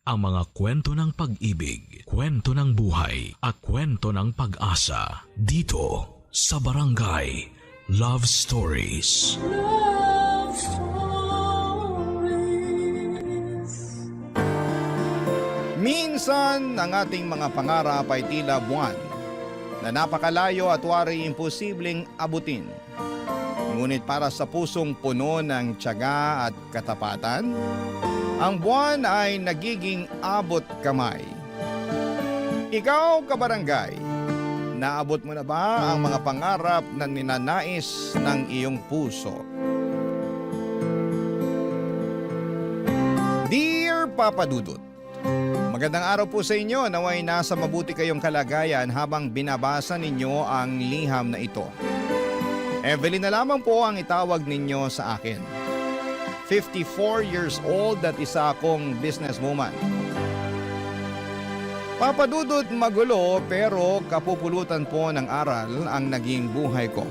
ang mga kwento ng pag-ibig, kwento ng buhay, at kwento ng pag-asa dito sa Barangay Love Stories. Love Stories. Minsan, ang ating mga pangarap ay tila buwan na napakalayo at wari imposibleng abutin. Ngunit para sa pusong puno ng tiyaga at katapatan, ang buwan ay nagiging abot kamay. Ikaw, kabarangay, naabot mo na ba ang mga pangarap na ninanais ng iyong puso? Dear Papa Dudut, magandang araw po sa inyo. Naway nasa mabuti kayong kalagayan habang binabasa ninyo ang liham na ito. Evelyn na lamang po ang itawag ninyo sa akin. 54 years old at isa akong businesswoman. Papadudot magulo pero kapupulutan po ng aral ang naging buhay ko.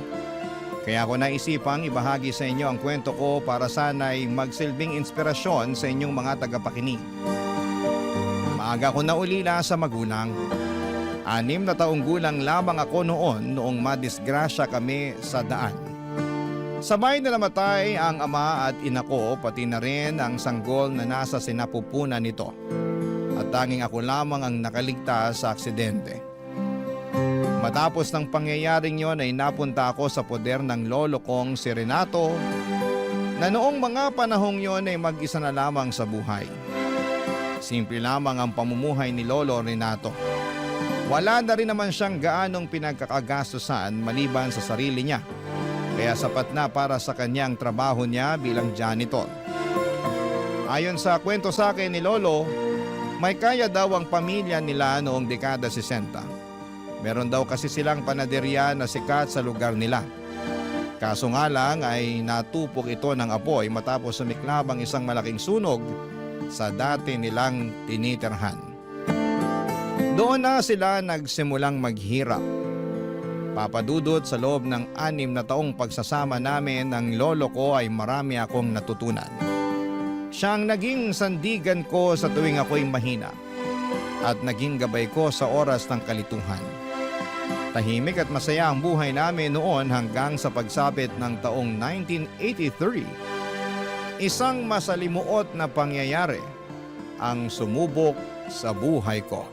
Kaya ako naisipang ibahagi sa inyo ang kwento ko para sana'y magsilbing inspirasyon sa inyong mga tagapakinig. Maaga ko naulila sa magulang. 6 na taong gulang lamang ako noong madisgrasya kami sa daan. Sabay na namatay ang ama at ina ko, pati na rin ang sanggol na nasa sinapupunan nito. At tanging ako lamang ang nakaligtas sa aksidente. Matapos ng pangyayaring yon ay napunta ako sa poder ng lolo kong si Renato, na noong mga panahong yon ay mag-isa na lamang sa buhay. Simple lamang ang pamumuhay ni Lolo Renato. Wala na rin naman siyang gaanong pinagkakagastusan maliban sa sarili niya. Kaya sapat na para sa kanyang trabaho niya bilang janitor. Ayon sa kwento sa akin ni Lolo, may kaya daw ang pamilya nila noong dekada 60. Meron daw kasi silang panaderya na sikat sa lugar nila. Kaso nga lang ay natupok ito ng apoy matapos sumiklab ang isang malaking sunog sa dati nilang tinitirhan. Doon na sila nagsimulang maghirap. Papadudot sa loob ng 6 na taong pagsasama namin ng lolo ko ay marami akong natutunan. Siyang naging sandigan ko sa tuwing ako'y mahina at naging gabay ko sa oras ng kalituhan. Tahimik at masaya ang buhay namin noon hanggang sa pagsapit ng taong 1983. Isang masalimuot na pangyayari ang sumubok sa buhay ko.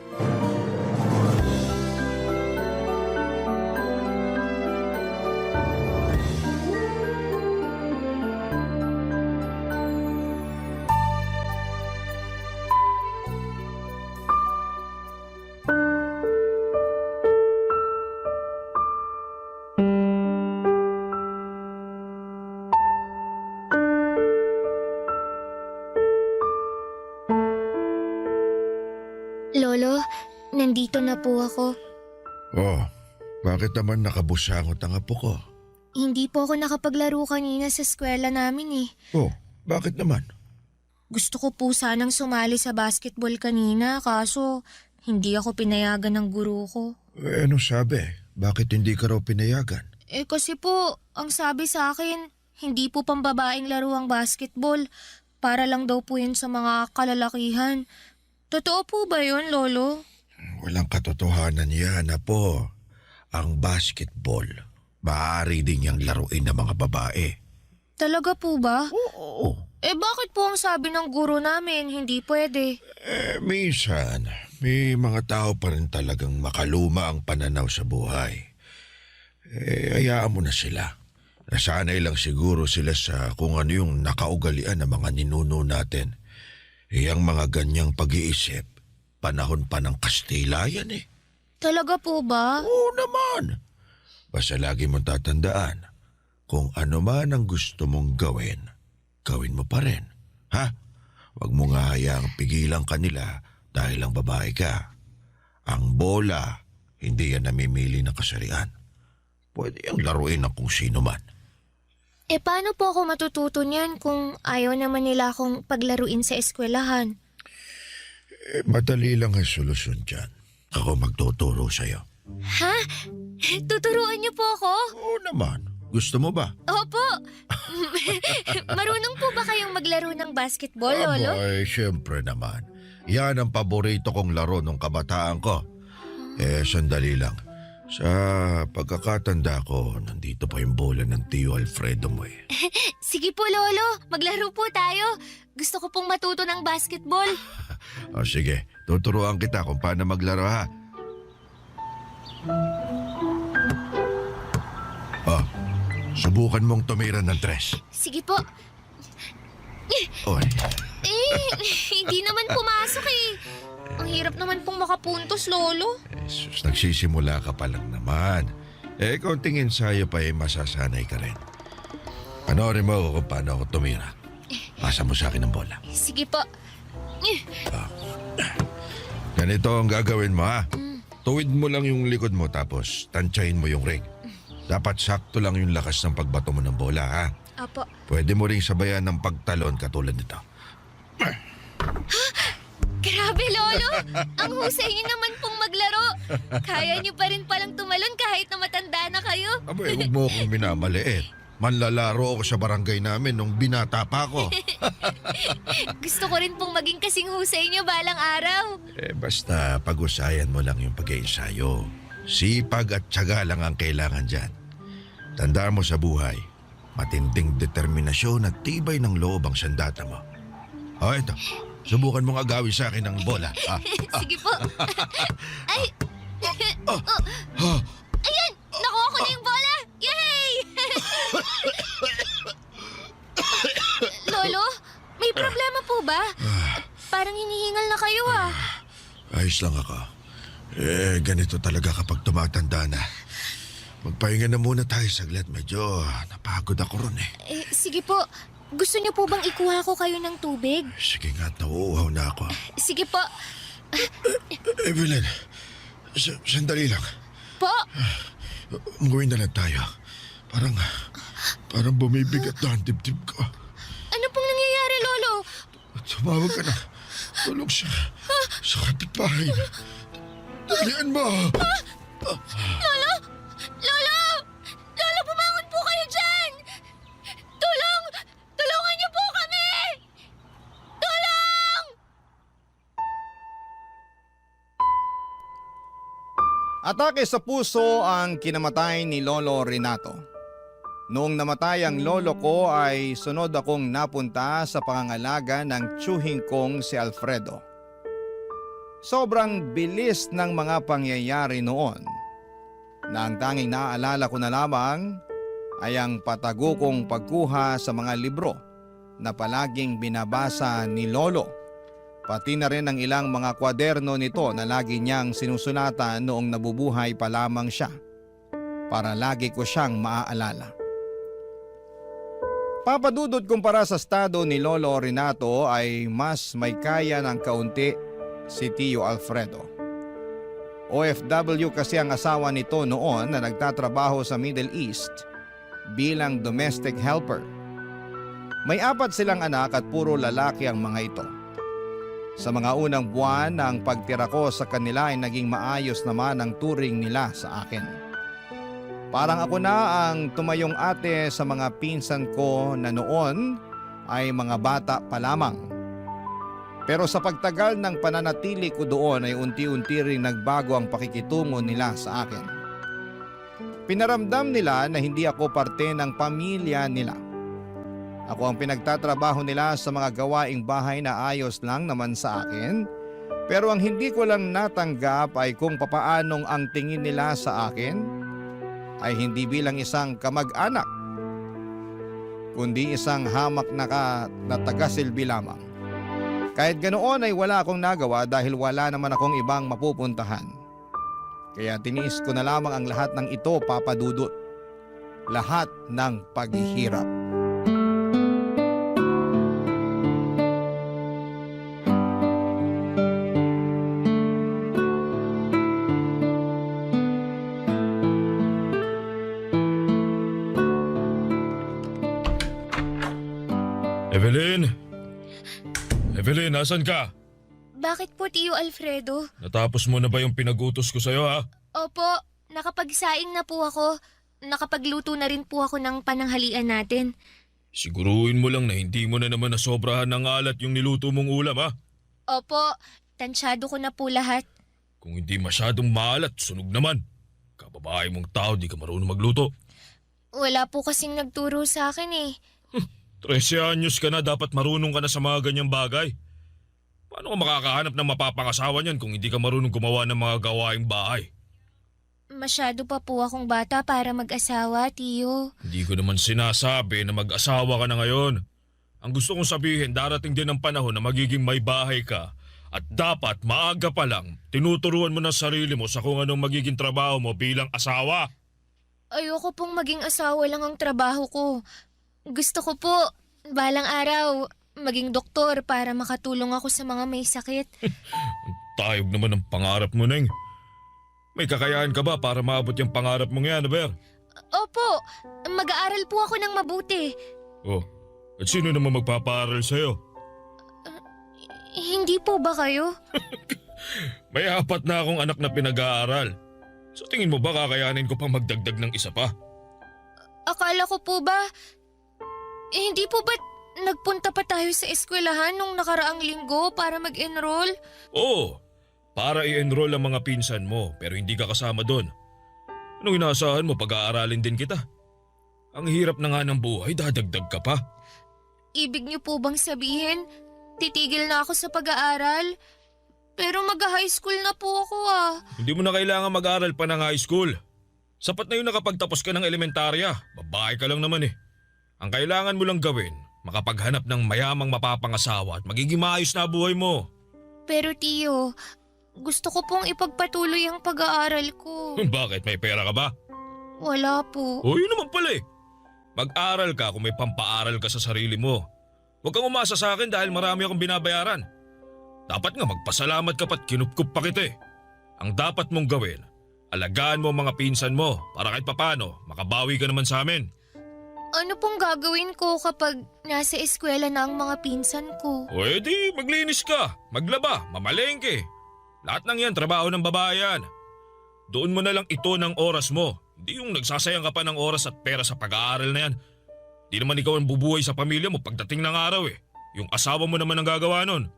Lolo, nandito na po ako. Oh, bakit naman nakabusangot ang apo ko? Hindi po ako nakapaglaro kanina sa eskwela namin eh. Oh, bakit naman? Gusto ko po sanang sumali sa basketball kanina kaso hindi ako pinayagan ng guro ko. Ano sabi? Bakit hindi ka raw pinayagan? Kasi po, ang sabi sa akin, hindi po pambabaeng laro ang basketball. Para lang daw po yun sa mga kalalakihan. Totoo po ba yun, Lolo? Walang katotohanan yan, apo. Ang basketball, maaari din niyang laruin ng mga babae. Talaga po ba? Oo. Bakit po ang sabi ng guro namin hindi pwede? Minsan, may mga tao pa rin talagang makaluma ang pananaw sa buhay. Hayaan mo na sila. Nasanay lang siguro sila sa kung ano yung nakaugalian ng mga ninuno natin. Ang mga ganyang pag-iisip, panahon pa ng Kastila yan eh. Talaga po ba? Oo naman. Basta lagi mong tatandaan, kung ano man ang gusto mong gawin, gawin mo pa rin. Ha? Huwag mo nga hayaang pigilan kanila dahil ang babae ka. Ang bola, hindi yan namimili ng kasarian. Pwede yung laruin ng kung sino man. Paano po ako matututo niyan kung ayaw naman nila akong paglaruin sa eskwelahan? Madali lang ang solusyon dyan. Ako magtuturo sa'yo. Ha? Tuturuan niyo po ako? Oo naman. Gusto mo ba? Opo. Marunong po ba kayong maglaro ng basketball, Lolo? Abay, syempre naman. Yan ang paborito kong laro nung kabataan ko. Sandali lang. Sa pagkakatanda ko, nandito pa yung bola ng Tio Alfredo mo eh. Sige po, Lolo. Maglaro po tayo. Gusto ko pong matuto ng basketball. O sige, tuturuan kita kung paano maglaro ha. Subukan mong tumira ng 3. Sige po. Oy, Hindi naman pumasok eh. Ang hirap naman pong makapuntos, Lolo. sus, nagsisimula ka pa lang naman. Konting ensayo pa masasanay ka rin. Panoorin mo kung paano ako tumira. Pasa mo sa akin ang bola. Sige po. Ganito ang gagawin mo ha. Tuwid mo lang yung likod mo tapos tansyahin mo yung ring. Dapat sakto lang yung lakas ng pagbato mo ng bola ha. Apo. Pwede mo ring sabayan ng pagtalon katulad nito. Grabe, Lolo. Ang husay niyo naman pong maglaro. Kaya niyo pa rin palang tumalon kahit na matanda na kayo. Abay, huwag mo akong minamaliit. Manlalaro ako sa barangay namin nung binata pa ako. Gusto ko rin pong maging kasing husay niyo balang araw. Basta pag-usayan mo lang yung pag-iensayo. Sipag at tiyaga lang ang kailangan dyan. Tandaan mo sa buhay, matinding determinasyon at tibay ng loob ang sandata mo. Ito. Subukan mong agawin sa akin ng bola. Sige po. Ay! Ayan! Nakuha ko na yung bola! Yay! Lolo, may problema po ba? Parang hinihingal na kayo ah. Ayos lang ako. Ganito talaga kapag tumatanda na. Magpahinga na muna tayo saglit. Medyo napagod ako ron eh. Sige po. Gusto niyo po bang ikuha ko kayo ng tubig? Sige nga, nauuhaw na ako. Sige po. Evelyn, sandali lang. Po? Umuwi na lang tayo. Parang bumibigat na ang dibdib ko. Ano pong nangyayari, Lolo? Tumawag ka na. Tulog siya sa kapitbahay. Dalian mo! Lolo! Lolo! Lolo, bumangon po kayo dyan! Tulong! Tulungan niyo po kami! Tulong! Atake sa puso ang kinamatay ni Lolo Renato. Noong namatay ang lolo ko ay sunod akong napunta sa pangangalaga ng tiyuhing kong si Alfredo. Sobrang bilis ng mga pangyayari noon na ang tanging naaalala ko na lamang ay ang patago kong pagkuha sa mga libro na palaging binabasa ni Lolo. Pati na rin ang ilang mga kwaderno nito na lagi niyang sinusulatan noong nabubuhay pa lamang siya para lagi ko siyang maaalala. Papadudod kumpara sa estado ni Lolo Renato ay mas may kaya ng kaunti si Tio Alfredo. OFW kasi ang asawa nito noon na nagtatrabaho sa Middle East bilang domestic helper. May 4 silang anak at puro lalaki ang mga ito. Sa mga unang buwan ng pagtira ko sa kanila ay naging maayos naman ang turing nila sa akin. Parang ako na ang tumayong ate sa mga pinsan ko na noon ay mga bata pa lamang. Pero sa pagtagal ng pananatili ko doon ay unti-unti ring nagbago ang pakikitungo nila sa akin. Pinaramdam nila na hindi ako parte ng pamilya nila. Ako ang pinagtatrabaho nila sa mga gawaing bahay na ayos lang naman sa akin. Pero ang hindi ko lang natanggap ay kung papaanong ang tingin nila sa akin ay hindi bilang isang kamag-anak, kundi isang hamak na taga-silbi lamang. Kahit ganoon ay wala akong nagawa dahil wala naman akong ibang mapupuntahan. Kaya tiniis ko na lamang ang lahat ng ito, Papa Dudut. Lahat ng paghihirap. Evelyn! Evelyn, nasan ka? Bakit po, Tio Alfredo? Natapos mo na ba yung pinag-utos ko sa'yo ha? Opo, nakapagsaing na po ako. Nakapagluto na rin po ako ng pananghalian natin. Siguruhin mo lang na hindi mo na naman nasobrahan ng alat yung niluto mong ulam ha? Opo, Tansyado ko na po lahat. Kung hindi masyadong maalat, sunog naman. Kababae mong tao, di ka marunong magluto. Wala po kasing nagturo sa akin eh. 13 anyos ka na, dapat marunong ka na sa mga ganyang bagay. Paano ka makakahanap ng mapapangasawa niyan kung hindi ka marunong gumawa ng mga gawaing bahay? Masyado pa po akong bata para mag-asawa, Tiyo. Hindi ko naman sinasabi na mag-asawa ka na ngayon. Ang gusto kong sabihin, darating din ang panahon na magiging may bahay ka. At dapat maaga pa lang, tinuturuan mo na sarili mo sa kung anong magiging trabaho mo bilang asawa. Ayoko pong maging asawa lang ang trabaho ko. Gusto ko po, balang araw, maging doktor para makatulong ako sa mga may sakit. Tayog naman ang pangarap mo, Neng. May kakayahan ka ba para maabot yung pangarap mong yan, Aber? Opo, mag-aaral po ako ng mabuti. Oh, at sino naman magpapaaral sa'yo? Hindi po ba kayo? May 4 na akong anak na pinag-aaral. So tingin mo ba kakayanin ko pang magdagdag ng isa pa? Akala ko po ba, hindi po ba nagpunta pa tayo sa eskwelahan nung nakaraang linggo para mag-enroll? Oo, para i-enroll ang mga pinsan mo pero hindi ka kasama doon. Anong inaasahan mo, pag-aaralin din kita? Ang hirap na nga ng buhay, dadagdag ka pa. Ibig niyo po bang sabihin, titigil na ako sa pag-aaral? Pero mag-high school na po ako ah. Hindi mo na kailangan mag-aral pa ng high school. Sapat na yun nakapagtapos ka ng elementarya. Babae ka lang naman eh. Ang kailangan mo lang gawin, makapaghanap ng mayamang mapapangasawa at magiging maayos na buhay mo. Pero Tiyo, gusto ko pong ipagpatuloy ang pag-aaral ko. Bakit? May pera ka ba? Wala po. O yun naman pala eh. Mag-aral ka kung may pampaaral ka sa sarili mo. Huwag kang umasa sa akin dahil marami akong binabayaran. Dapat nga magpasalamat ka pa't kinupkup pa kita eh. Ang dapat mong gawin, alagaan mo ang mga pinsan mo para kahit papano makabawi ka naman sa amin. Ano pong gagawin ko kapag nasa eskwela na ang mga pinsan ko? O edi, maglinis ka, maglaba, mamalengke. Lahat ng yan, trabaho ng babae yan. Doon mo na lang ito ng oras mo. Hindi yung nagsasayang ka pa ng oras at pera sa pag-aaral na yan. Di naman ikaw ang bubuhay sa pamilya mo pagdating ng araw eh. Yung asawa mo naman ang gagawa nun.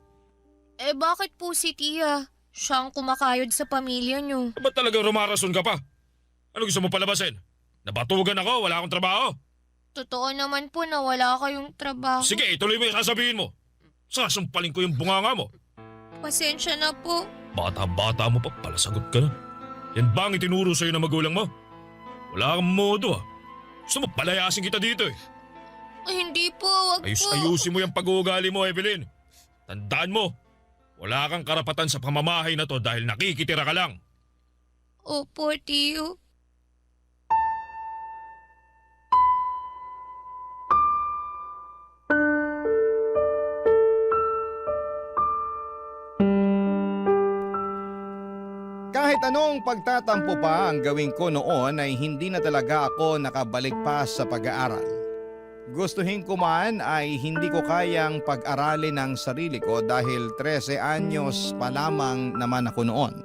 Eh bakit po si Tia? Siya ang kumakayod sa pamilya niyo. Ba't talagang rumarason ka pa? Ano gusto mo palabasin? Nabatugan ako, wala akong trabaho. Totoo naman po na wala kayong trabaho. Sige, ituloy mo yung sasabihin mo. Sasampaling ko yung bunganga mo. Pasensya na po. Bata-bata mo pa, palasagot ka na. Yan ba ang itinuro sa'yo ng magulang mo? Wala kang modo ah. Gusto mo palayasin kita dito eh. Hindi po, wag po. Ayusin mo yung pag-uugali mo, Evelyn. Tandaan mo, wala kang karapatan sa pamamahay na to dahil nakikitira ka lang. Opo, Tiyo. Kahit anong pagtatampo pa ang gawin ko noon ay hindi na talaga ako nakabalik pa sa pag-aaral. Gustuhin ko man ay hindi ko kayang pag-aralin ang sarili ko dahil 13 anyos pa lamang naman ako noon.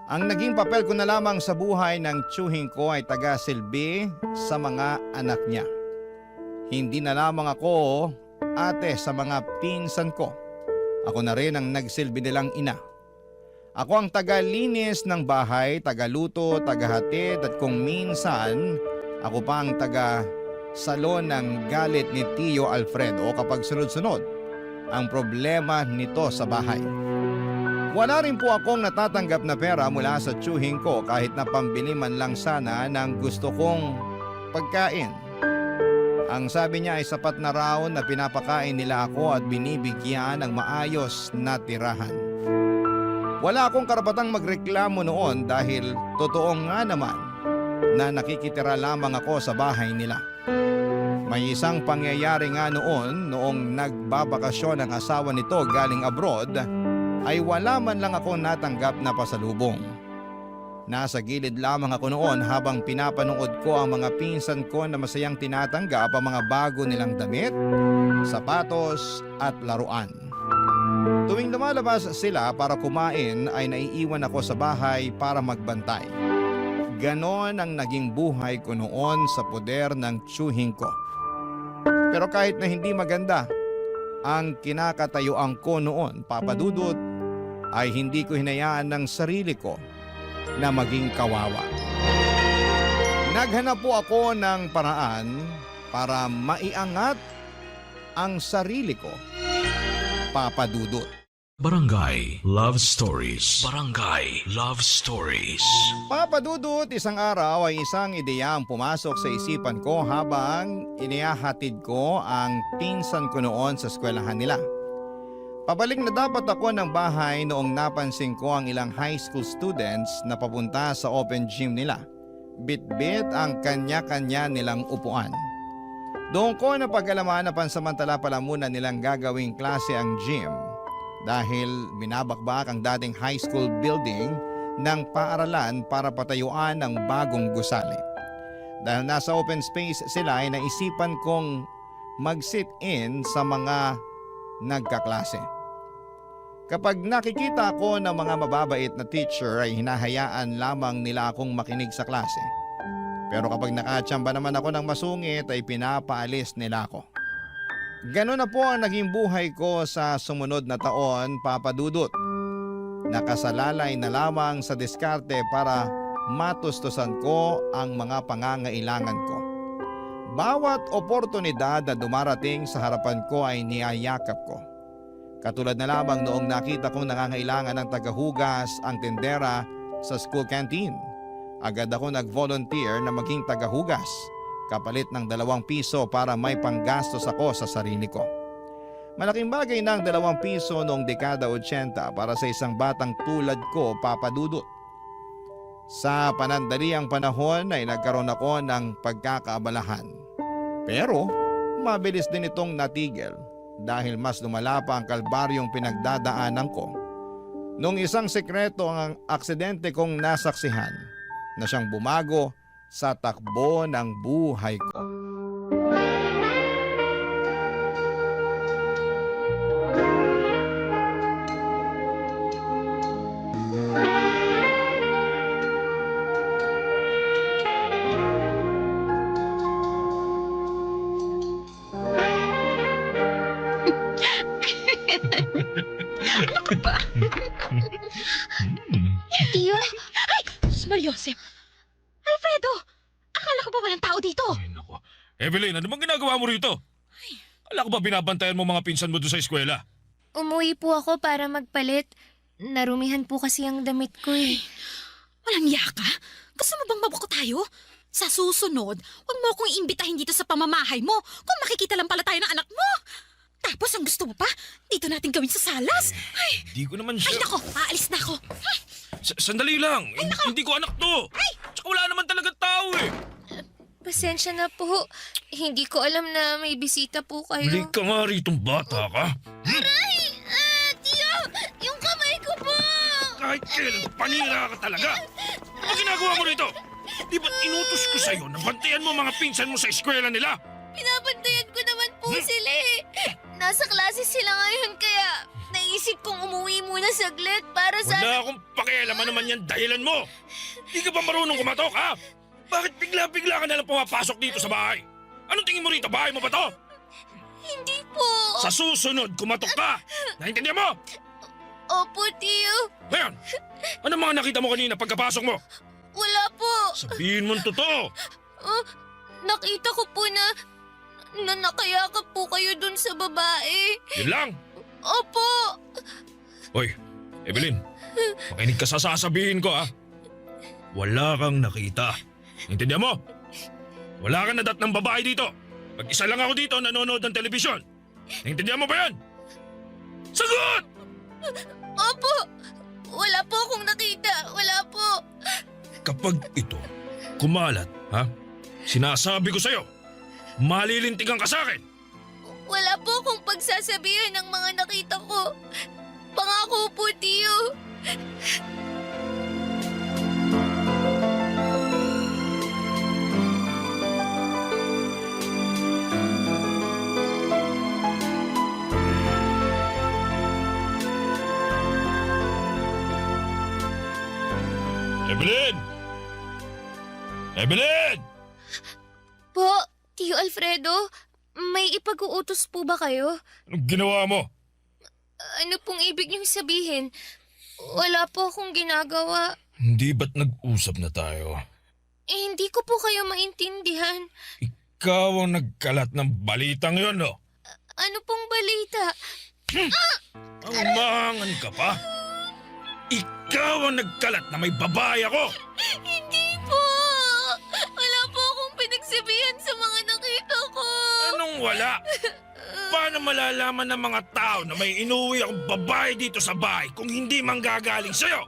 Ang naging papel ko na lamang sa buhay ng tiyuhin ko ay taga-silbi sa mga anak niya. Hindi na lamang ako ate sa mga pinsan ko. Ako na rin ang nagsilbi nilang ina. Ako ang taga-linis ng bahay, taga-luto, taga-hatid at kung minsan ako pa ang taga-salon ng galit ni Tio Alfredo kapag sunod-sunod ang problema nito sa bahay. Wala rin po akong natatanggap na pera mula sa tiyuhin ko kahit na pambili man lang sana ng gusto kong pagkain. Ang sabi niya ay sapat na raw na pinapakain nila ako at binibigyan ng maayos na tirahan. Wala akong karapatang magreklamo noon dahil totoo nga naman na nakikitira lamang ako sa bahay nila. May isang pangyayari nga noong nagbabakasyon ang asawa nito galing abroad ay wala man lang ako natanggap na pasalubong. Nasa gilid lamang ako noon habang pinapanood ko ang mga pinsan ko na masayang tinatanggap ang mga bago nilang damit, sapatos at laruan. Tuwing lumalabas sila para kumain ay naiiwan ako sa bahay para magbantay. Ganon ang naging buhay ko noon sa poder ng tiyuhin ko. Pero kahit na hindi maganda ang kinakatayuan ko noon, Papa Dudut, ay hindi ko hinayaan ng sarili ko na maging kawawa. Naghanap po ako ng paraan para maiangat ang sarili ko. Papa Dudut. Barangay Love Stories. Barangay Love Stories. Papa Dudut, isang araw ay isang ideya ang pumasok sa isipan ko habang inihahatid ko ang pinsan ko noon sa eskwelahan nila. Pabalik na dapat ako ng bahay noong napansin ko ang ilang high school students na papunta sa open gym nila. Bit-bit ang kanya-kanya nilang upuan. Doon ko napag-alaman na pansamantala pala muna nilang gagawing klase ang gym dahil binabakbak ang dating high school building ng paaralan para patayuan ng bagong gusali. Dahil nasa open space sila ay naisipan kong mag-sit in sa mga nagkaklase. Kapag nakikita ko ng mga mababait na teacher ay hinahayaan lamang nila akong makinig sa klase. Pero kapag nakatsamba naman ako ng masungit ay pinapaalis nila ako. Ganun na po ang naging buhay ko sa sumunod na taon, Papa Dudut. Nakasalalay na lamang sa diskarte para matustusan ko ang mga pangangailangan ko. Bawat oportunidad na dumarating sa harapan ko ay niyayakap ko. Katulad na lamang noong nakita kong nangangailangan ng tagahugas ang tindera sa school canteen. Agad ako nag-volunteer na maging tagahugas, kapalit ng 2 piso para may panggastos ako sa sarili ko. Malaking bagay ng 2 piso noong dekada 80 para sa isang batang tulad ko, Papa Dudut. Sa panandaliang panahon ay nagkaroon ako ng pagkakaabalahan. Pero mabilis din itong natigil dahil mas lumala pa ang kalbaryong pinagdadaanan ko. Nung isang sekreto ang aksidente kong nasaksihan na siyang bumago sa takbo ng buhay ko. Tiyo? Ay! Small Joseph! Alfredo! Akala ko ba walang tao dito? Ay, nako. Evelyn, ano bang ginagawa mo rito? Akala ko ba binabantayan mo mga pinsan mo doon sa eskwela? Umuwi po ako para magpalit. Narumihan po kasi ang damit ko eh. Walang yaka? Gusto mo bang mabuko tayo? Sa susunod, huwag mo akong iimbitahin dito sa pamamahay mo kung makikita lang pala tayo ng anak mo. Tapos ang gusto mo pa, dito natin gawin sa salas. Ay, Hindi ko naman ay siya... nako, aalis na ako. Sandali lang. Hindi ko anak to. Tsaka wala naman talaga tao eh. Pasensya na po. Hindi ko alam na may bisita po Mali kayo. ka nga ritong bata ka. Tiyo! Yung kamay ko po! Kahit kailan, panira ka talaga. Ano ginagawa mo rito? Di ba inutos ko sa'yo na bantayan mo mga pinsan mo sa eskwela nila? Pinabantayan ko naman po sila eh. Nasa klase sila ngayon kaya naisip kong umuwi muna saglit para sa... Wala akong pakialaman naman yan dahilan mo. Di ka ba marunong kumatok, ha? Bakit bigla-bigla ka nalang pumapasok dito sa bahay? Anong tingin mo rito? Bahay mo ba to? Hindi po. Sa susunod, kumatok ka! Naintindihan mo? Opo, Tiyo. Ngayon, ano mga nakita mo kanina pagkapasok mo? Wala po. Sabihin mo'ng totoo. Nakita ko po na nakayakap po kayo dun sa babae. Yun lang. Opo. Hoy, Evelyn, makinig ka sa sasabihin ko, ha? Wala kang nakita. Intindihan mo? Wala kang nadat ng babae dito. Mag-isa lang ako dito nanonood ng telebisyon. Intindihan mo ba yan? Sagot! Opo. Wala po akong nakita. Wala po. Kapag ito kumalat, ha? Sinasabi ko sa'yo, malilintigan ka sa akin. Wala po akong pagsasabihan ng mga nakita ko. Pangako po, Tiyo. Evelyn! Evelyn! Po, Tiyo Alfredo, may ipag-uutos po ba kayo? Anong ginawa mo? Ano pong ibig niyong sabihin? Wala po akong ginagawa. Hindi ba't nag-usap na tayo? Hindi ko po kayo maintindihan. Ikaw ang nagkalat ng balitang yon, no? Ano pong balita? Ang mahangan ka pa? Ikaw ang nagkalat na may babae ako! Hindi po! Wala po akong pinagsabihan sa mga nakita ko. Anong wala? Paano malalaman ng mga tao na may inuwi akong babae dito sa bahay kung hindi manggagaling sa'yo?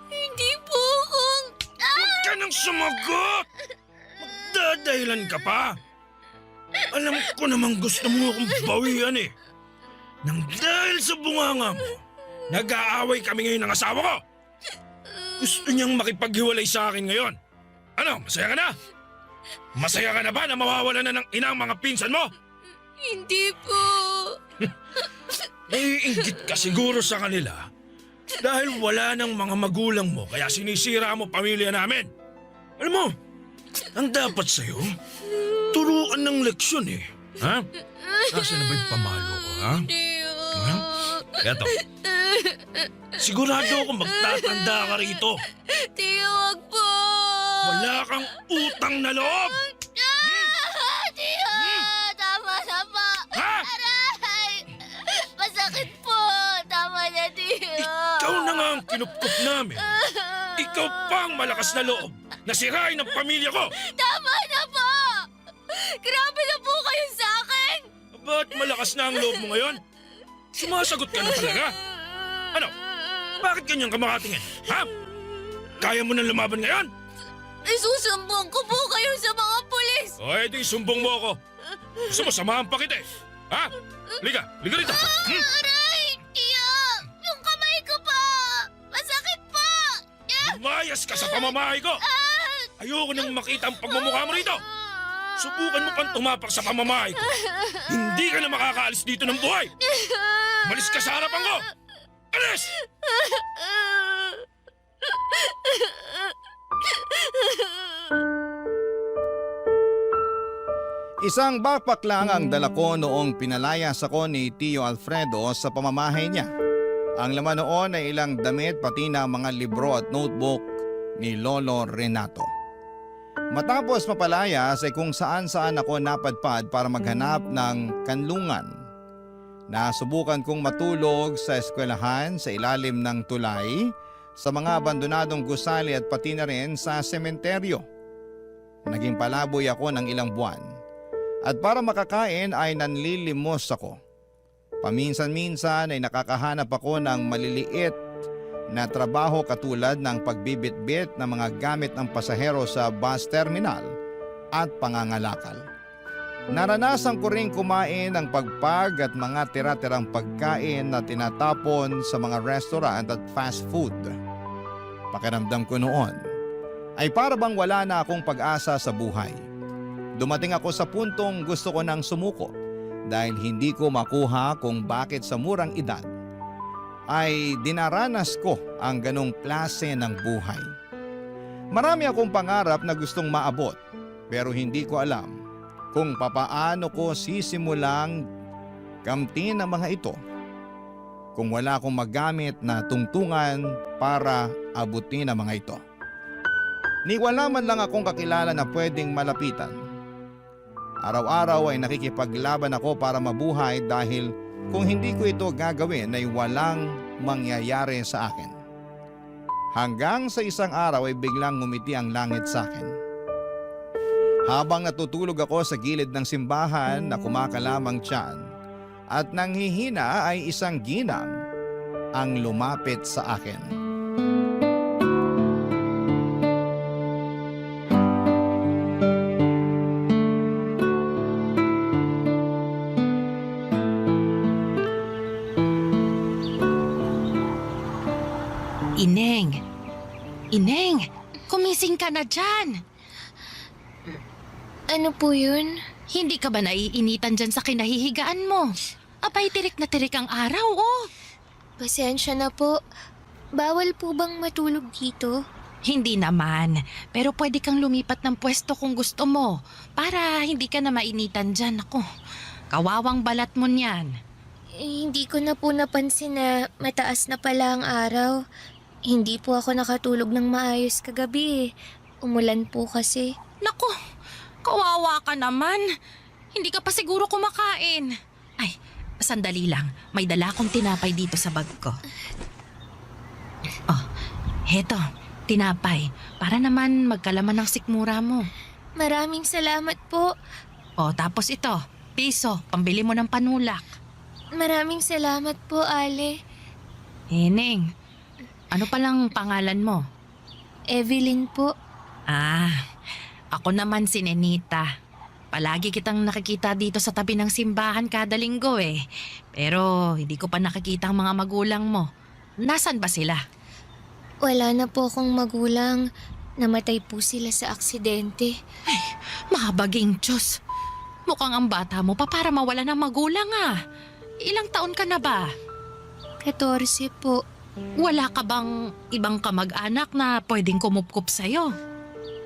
Hindi po kung... Huwag ka nang sumagot! Magdadahilan ka pa! Alam ko namang gusto mo akong bawian eh. Nang dahil sa bunganga mo, nag-aaway kami ngayon ng asawa ko. Gusto niyang makipaghiwalay sa akin ngayon. Ano, masaya ka na? Masaya ka na ba na mawawala na ng inang mga pinsan mo? Hindi po. Naiinggit ka siguro sa kanila dahil wala ng mga magulang mo kaya sinisira mo pamilya namin. Alam mo, ang dapat sa'yo, turuan ng leksyon eh. Ha? Nasaan na ba yung pamalo ko, ha? Ha? Eto. Sigurado ako magtatanda ka rito. Tiyo, wag po. Wala kang utang na loob. Tiyo, tama na po. Ha? Aray! Masakit po. Tama na, Tiyo. Ikaw na nga ang kinupkup namin. Ikaw pa ang malakas na loob na sirain ang pamilya ko. Tama na po. Grabe na po kayo sa akin. Ba't malakas na ang loob mo ngayon? Sumasagot ka na talaga. Ano? Bakit ganyan ka makatingin? Ha? Kaya mo nang lumaban ngayon? Isusumbong ko po kayo sa mga pulis. O edi sumbong mo ako. Gusto mo samahan pa kita eh. Ha? Liga rito. Aray! Tiyo! Yung kamay ko po! Masakit po! Lumayas ka sa pamamahay ko. Ayoko nang makita ang pagmumukha mo rito. Subukan mo pang tumapak sa pamamahay ko. Hindi ka na makakaalis dito ng buhay. Malis ka sa harapan ko. Alis! Isang backpack lang ang dala ko noong pinalayas ako ni Tio Alfredo sa pamamahay niya. Ang laman noon ay ilang damit pati na mga libro at notebook ni Lolo Renato. Matapos mapalayas ay kung saan-saan ako napadpad para maghanap ng kanlungan. Nasubukan kong matulog sa eskwelahan sa ilalim ng tulay, sa mga abandonadong gusali at pati na rin sa sementeryo. Naging palaboy ako ng ilang buwan. At para makakain ay nanlilimos ako. Paminsan-minsan ay nakakahanap ako ng maliliit na trabaho katulad ng pagbibitbit ng mga gamit ng pasahero sa bus terminal at pangangalakal. Naranasan ko rin kumain ng pagpag at mga tira-tirang pagkain na tinatapon sa mga restaurant at fast food. Pakiramdam ko noon ay para bang wala na akong pag-asa sa buhay. Dumating ako sa puntong gusto ko nang sumuko dahil hindi ko makuha kung bakit sa murang edad ay dinaranas ko ang ganong klase ng buhay. Marami akong pangarap na gustong maabot pero hindi ko alam kung papaano ko sisimulang kamtin ang mga ito kung wala akong magamit na tungtungan para abutin ang mga ito. Ni wala man lang akong kakilala na pwedeng malapitan. Araw-araw ay nakikipaglaban ako para mabuhay dahil kung hindi ko ito gagawin ay walang mangyayari sa akin. Hanggang sa isang araw ay biglang ngumiti ang langit sa akin. Habang natutulog ako sa gilid ng simbahan na kumakalamang tiyan at nanghihina ay isang ginang ang lumapit sa akin. Ineng, kumising ka na dyan. Ano po yun? Hindi ka ba naiinitan dyan sa kinahihigaan mo? Abay, tirik na tirik ang araw, oh. Pasensya na po. Bawal po bang matulog dito? Hindi naman, pero pwede kang lumipat ng pwesto kung gusto mo para hindi ka na mainitan dyan. Ako, kawawang balat mo niyan. Hindi ko na po napansin na mataas na pala ang araw. Hindi po ako nakatulog ng maayos kagabi eh. Umulan po kasi. Naku, kawawa ka naman. Hindi ka pa siguro kumakain. Ay, sandali lang. May dala akong tinapay dito sa bag ko. Oh, heto, tinapay. Para naman magkalaman ng sikmura mo. Maraming salamat po. Oh, tapos ito, piso, pambili mo ng panulak. Maraming salamat po, Ale. Heneng, ano palang pangalan mo? Evelyn po. Ah, ako naman si Nenita. Palagi kitang nakikita dito sa tabi ng simbahan kada linggo eh. Pero hindi ko pa nakikita ang mga magulang mo. Nasaan ba sila? Wala na po akong magulang. Namatay po sila sa aksidente. Mahabaging Diyos. Mukhang ang bata mo pa para mawala ng magulang ah. Ilang taon ka na ba? 14 po. Wala ka bang ibang kamag-anak na pwedeng kumupkup sa'yo?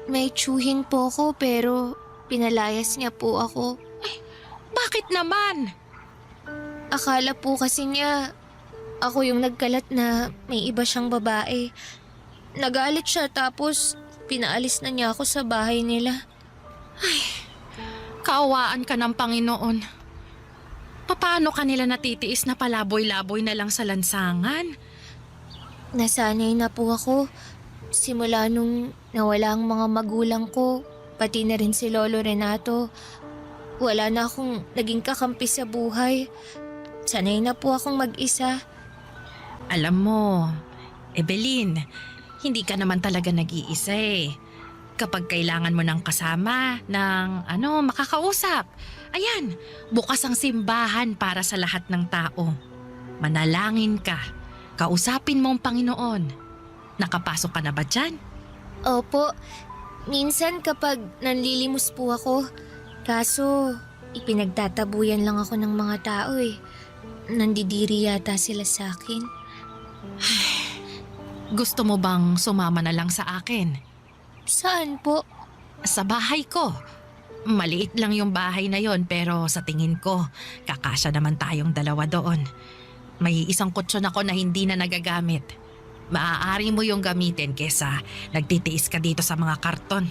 May tsuhin po ako pero pinalayas niya po ako. Bakit naman? Akala po kasi niya ako yung nagkalat na may iba siyang babae. Nagalit siya tapos pinaalis na niya ako sa bahay nila. Kaawaan ka ng Panginoon. Paano ka nila natitiis na palaboy-laboy na lang sa lansangan? Nasanay na po ako. Simula nung nawala ang mga magulang ko, pati na rin si Lolo Renato. Wala na akong naging kakampi sa buhay. Sanay na po akong mag-isa. Alam mo, Evelyn, hindi ka naman talaga nag-iisa eh. Kapag kailangan mo ng kasama, ng makakausap. Ayan, bukas ang simbahan para sa lahat ng tao. Manalangin ka. Kausapin mo ang Panginoon. Nakapasok ka na ba dyan? Opo, minsan kapag nanlilimos po ako, kaso ipinagtatabuyan lang ako ng mga tao eh. Nandidiri yata sila sa akin. Gusto mo bang sumama na lang sa akin? Saan po? Sa bahay ko. Maliit lang yung bahay na yon pero sa tingin ko, kakasya naman tayong dalawa doon. May isang kutsyon ako na hindi na nagagamit. Maaari mo yung gamitin kesa nagtitiis ka dito sa mga karton.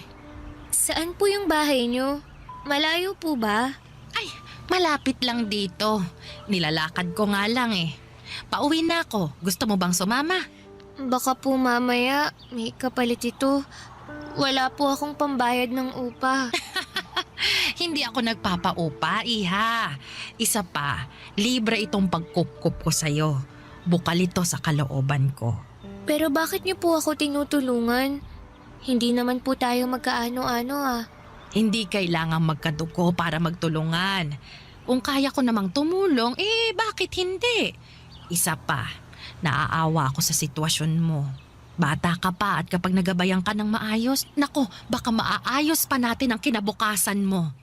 Saan po yung bahay niyo? Malayo po ba? Ay, malapit lang dito. Nilalakad ko nga lang eh. Pauwi na ako. Gusto mo bang sumama? Baka po mamaya may kapalit ito. Wala po akong pambayad ng upa. Hindi ako nagpapaupa, iha. Isa pa, libre itong pagkup-kup ko sa'yo. Bukal ito sa kalooban ko. Pero bakit niyo po ako tinutulungan? Hindi naman po tayo magkaano-ano ah. Hindi kailangang magkadugo para magtulungan. Kung kaya ko namang tumulong, bakit hindi? Isa pa, naaawa ako sa sitwasyon mo. Bata ka pa at kapag nagabayan ka ng maayos, nako, baka maaayos pa natin ang kinabukasan mo.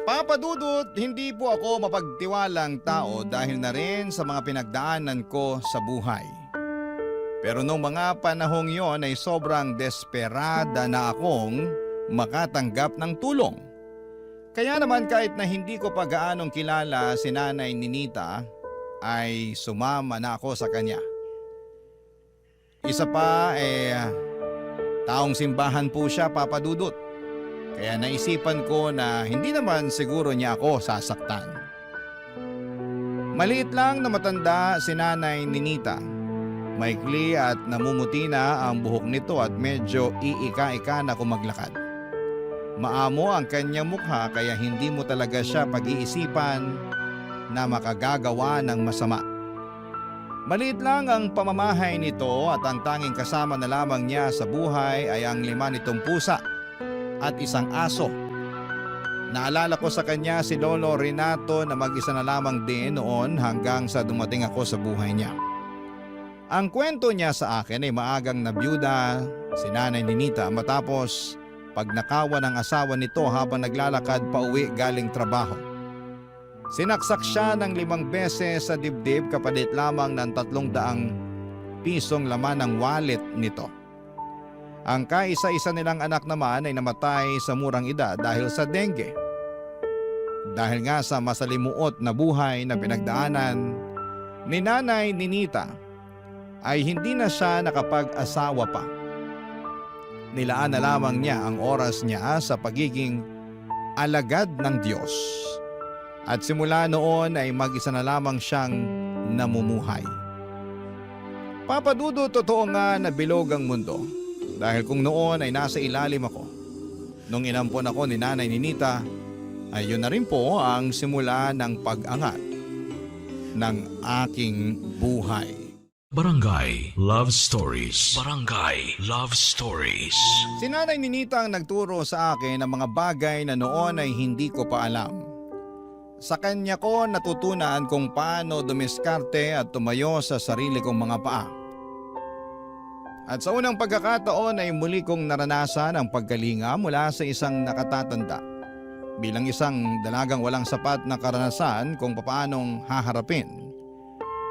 Papadudot, hindi po ako mapagtiwalang tao dahil na rin sa mga pinagdaanan ko sa buhay. Pero nung mga panahong yon ay sobrang desperada na akong makatanggap ng tulong. Kaya naman kahit na hindi ko pa gaanong kilala si Nanay Ninita, ay sumama na ako sa kanya. Isa pa taong simbahan po siya, Papadudot. Kaya naisipan ko na hindi naman siguro niya ako sasaktan. Maliit lang na matanda si Nanay Ninita. Maikli at namumuti na ang buhok nito at medyo iika-ika na kumaglakad. Maamo ang kanyang mukha kaya hindi mo talaga siya pag-iisipan na makagagawa ng masama. Maliit lang ang pamamahay nito at ang tanging kasama na lamang niya sa buhay ay ang 5 nitong pusa at isang aso. Naalala ko sa kanya si Lolo Renato na mag-isa na lamang din noon hanggang sa dumating ako sa buhay niya. Ang kwento niya sa akin ay maagang nabiyuda si Nanay Ninita matapos pagnakawan ng asawa nito habang naglalakad pauwi galing trabaho. Sinaksak siya ng 5 beses sa dibdib kapalit lamang ng 300 pisong laman ng wallet nito. Ang kaisa-isa nilang anak naman ay namatay sa murang edad dahil sa dengue. Dahil nga sa masalimuot na buhay na pinagdaanan ni Nanay Ninita ay hindi na siya nakapag-asawa pa. Nilaan na lamang niya ang oras niya sa pagiging alagad ng Diyos. At simula noon ay mag-isa na lamang siyang namumuhay. Papa Dudut, totoo nga na bilog ang mundo. Dahil kung noon ay nasa ilalim ako, nung inampon ako ni Nanay Ninita, ay yun na rin po ang simula ng pag-angat ng aking buhay. Barangay Love Stories. Barangay Love Stories. Si Nanay Ninita ang nagturo sa akin ng mga bagay na noon ay hindi ko pa alam. Sa kanya ko natutunan kung paano dumiskarte at tumayo sa sarili kong mga paa. At sa unang pagkakataon ay muli kong naranasan ang pagkalinga mula sa isang nakatatanda. Bilang isang dalagang walang sapat na karanasan kung paanong haharapin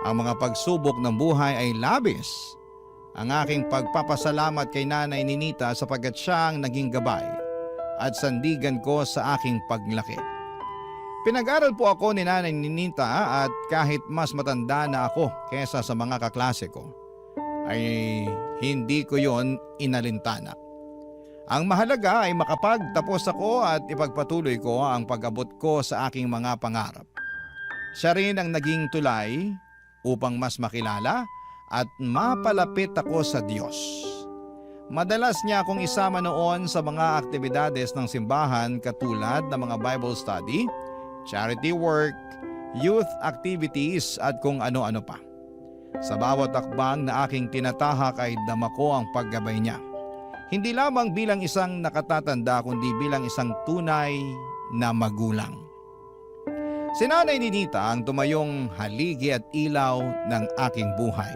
ang mga pagsubok ng buhay ay labis ang aking pagpapasalamat kay Nanay Ninita sapagkat siya ang naging gabay at sandigan ko sa aking paglaki. Pinag-aral po ako ni Nanay Ninita at kahit mas matanda na ako kesa sa mga kaklase ko, ay hindi ko yon inalintana. Ang mahalaga ay makapagtapos ako at ipagpatuloy ko ang pag-abot ko sa aking mga pangarap. Siya rin ang naging tulay upang mas makilala at mapalapit ako sa Diyos. Madalas niya akong isama noon sa mga aktibidades ng simbahan katulad ng mga Bible study, charity work, youth activities at kung ano-ano pa. Sa bawat akbang na aking tinatahak ay dama ko ang paggabay niya. Hindi lamang bilang isang nakatatanda kundi bilang isang tunay na magulang. Si Nanay Ninita ang tumayong haligi at ilaw ng aking buhay.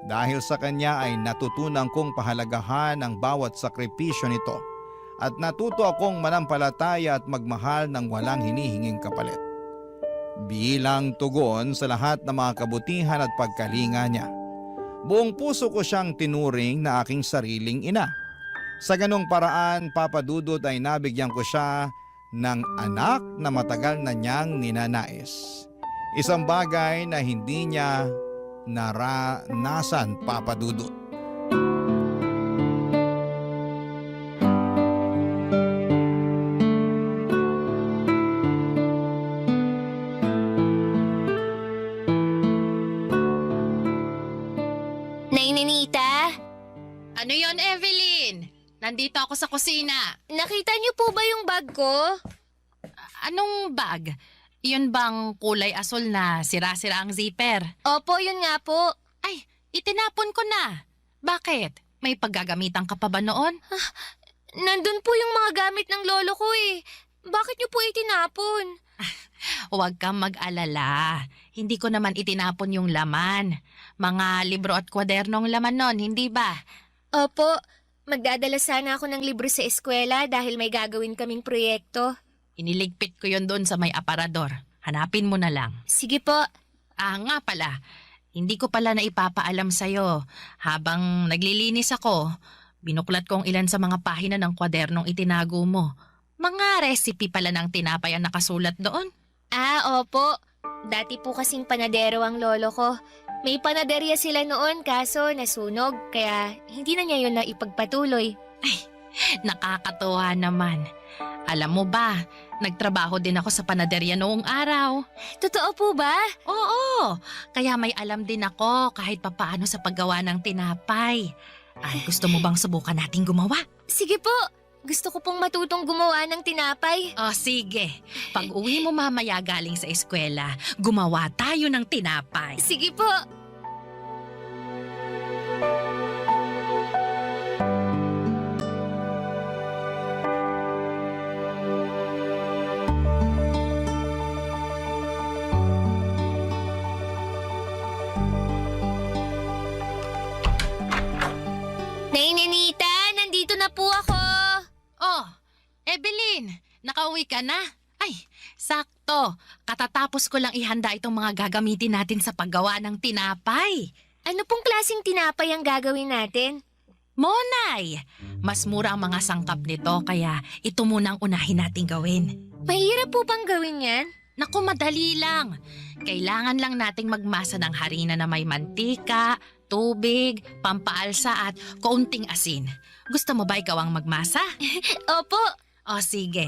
Dahil sa kanya ay natutunan kong pahalagahan ang bawat sakripisyo nito at natuto akong manampalataya at magmahal ng walang hinihinging kapalit. Bilang tugon sa lahat ng mga kabutihan at pagkalinga niya, buong puso ko siyang tinuring na aking sariling ina. Sa ganong paraan, Papa Dudut, ay nabigyan ko siya ng anak na matagal na niyang ninanais. Isang bagay na hindi niya naranasan, Papa Dudut. Nay Ninita, Ano yon, Evelyn? Nandito ako sa kusina. nakita niyo po ba yung bag ko? Anong bag? Yun bang kulay asul na sira-sira ang zipper? Opo, yun nga po. Ay, itinapon ko na. Bakit? May paggagamitan ka pa ba noon? Nandun po yung mga gamit ng lolo ko eh. Bakit niyo po itinapon? Huwag kang mag-alala. Hindi ko naman itinapon yung laman. Mga libro at kwadernong laman nun, hindi ba? Opo, magdadala sana ako ng libro sa eskwela dahil may gagawin kaming proyekto. Iniligpit ko yon doon sa may aparador. Hanapin mo na lang. Sige po. Nga pala, hindi ko pala na ipapaalam sa'yo. Habang naglilinis ako, binuklat ko ang ilan sa mga pahina ng kwadernong itinago mo. Mga recipe pala ng tinapay ang nakasulat doon. Opo. Dati po kasing panadero ang lolo ko. May panaderya sila noon kaso nasunog kaya hindi na niya yun na ipagpatuloy. Nakakatuwa naman. Alam mo ba, nagtrabaho din ako sa panaderya noong araw. Totoo po ba? Oo, kaya may alam din ako kahit papaano sa paggawa ng tinapay. Gusto mo bang subukan nating gumawa? Sige po. Gusto ko pong matutong gumawa ng tinapay. Sige. Pag uwi mo mamaya galing sa eskwela, gumawa tayo ng tinapay. Sige po. Nay Ninita, nandito na po ako. nakauwi ka na. Ay, sakto. Katatapos ko lang ihanda itong mga gagamitin natin sa paggawa ng tinapay. Ano pong klaseng tinapay ang gagawin natin? Monay! Mas mura ang mga sangkap nito kaya ito muna ang unahin nating gawin. Mahirap po bang gawin yan? Naku, madali lang. Kailangan lang nating magmasa ng harina na may mantika, tubig, pampaalsa at kaunting asin. Gusto mo ba ikaw ang magmasa? Opo. O sige,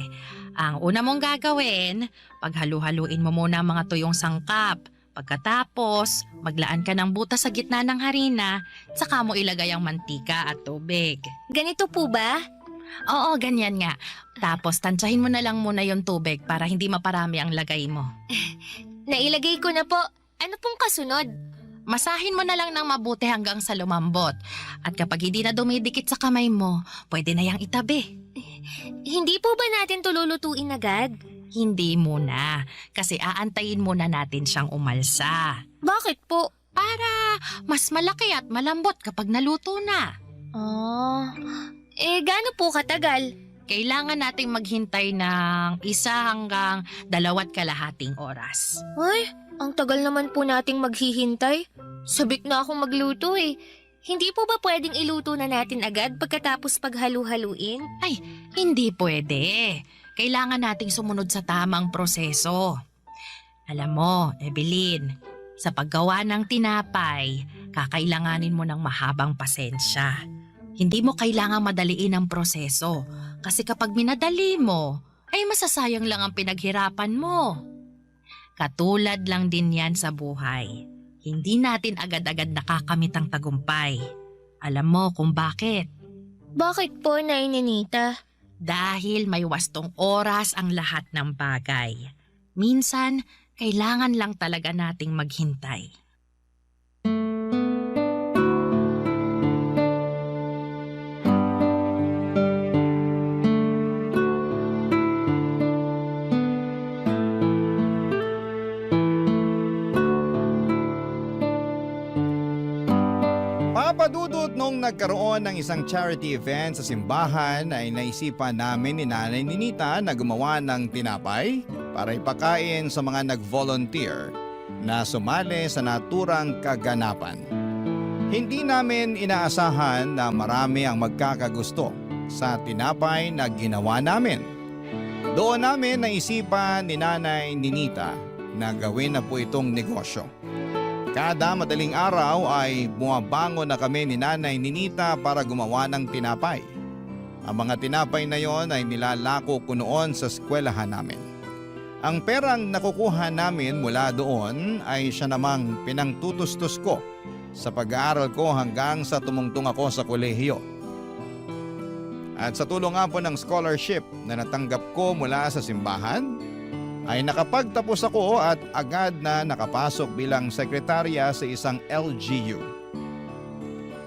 ang una mong gagawin, paghalu-haluin mo muna ang mga tuyong sangkap. Pagkatapos, maglaan ka ng butas sa gitna ng harina, saka mo ilagay ang mantika at tubig. Ganito po ba? Oo, ganyan nga. Tapos tansyahin mo na lang muna yung tubig para hindi maparami ang lagay mo. Nailagay ko na po. Ano pong kasunod? Masahin mo na lang ng mabuti hanggang sa lumambot. At kapag hindi na dumidikit sa kamay mo, pwede na yang itabi. Hindi po ba natin tululutuin agad? Hindi muna, kasi aantayin muna natin siyang umalsa. Bakit po? Para mas malaki at malambot kapag naluto na. Gaano po katagal? Kailangan nating maghintay ng 1 hanggang 2.5 oras. Ay, ang tagal naman po nating maghihintay. Sabik na akong magluto eh. Hindi po ba pwedeng iluto na natin agad pagkatapos paghalu-haluin? Ay, hindi pwede. Kailangan nating sumunod sa tamang proseso. Alam mo, Evelyn, sa paggawa ng tinapay, kakailanganin mo ng mahabang pasensya. Hindi mo kailangang madaliin ang proseso kasi kapag minadali mo, ay masasayang lang ang pinaghirapan mo. Katulad lang din yan sa buhay. Hindi natin agad-agad nakakamit ang tagumpay. Alam mo kung bakit? Bakit po, Nay Ninita? Dahil may wastong oras ang lahat ng bagay. Minsan, kailangan lang talaga nating maghintay. Papadudot nung nagkaroon ng isang charity event sa simbahan ay naisipan namin ni Nanay Ninita na gumawa ng tinapay para ipakain sa mga nag-volunteer na sumali sa naturang kaganapan. Hindi namin inaasahan na marami ang magkakagusto sa tinapay na ginawa namin. Doon namin naisipan ni Nanay Ninita na gawin na po itong negosyo. Kada madaling araw ay bumabangon na kami ni Nanay Ninita para gumawa ng tinapay. Ang mga tinapay na yon ay nilalako ko noon sa eskwelahan namin. Ang perang nakukuha namin mula doon ay siya namang pinangtutustos ko sa pag-aaral ko hanggang sa tumungtong ako sa kolehiyo. At sa tulong nga po ng scholarship na natanggap ko mula sa simbahan, ay nakapagtapos ako at agad na nakapasok bilang sekretarya sa isang LGU.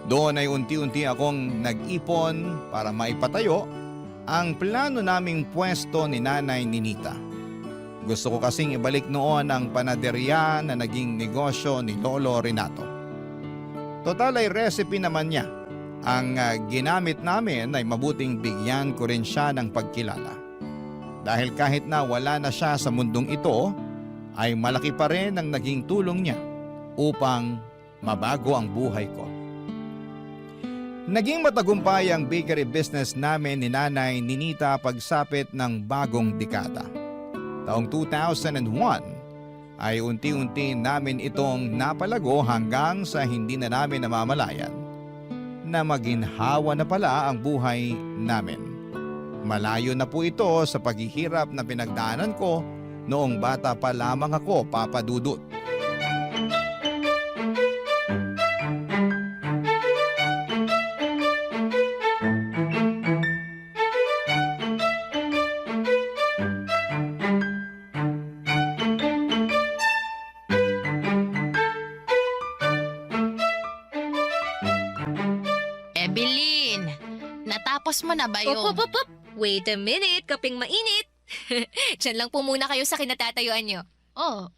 Doon ay unti-unti akong nag-ipon para maipatayo ang plano naming pwesto ni Nanay Ninita. Gusto ko kasing ibalik noon ang panaderya na naging negosyo ni Lolo Renato. Total ay recipe naman niya. Ang ginamit namin ay mabuting bigyan ko rin siya ng pagkilala. Dahil kahit na wala na siya sa mundong ito, ay malaki pa rin ang naging tulong niya upang mabago ang buhay ko. Naging matagumpay ang bakery business namin ni Nanay Ninita pagsapit ng bagong dekada. Taong 2001 ay unti-unti namin itong napalago hanggang sa hindi na namin namamalayan na maginhawa na pala ang buhay namin. Malayo na po ito sa paghihirap na pinagdaanan ko noong bata pa lamang ako, Papa Dudut. Evelyn, natapos mo na ba yung... Op. Wait a minute, kaping mainit. Diyan lang po muna kayo sa kinatatayuan nyo. Oh,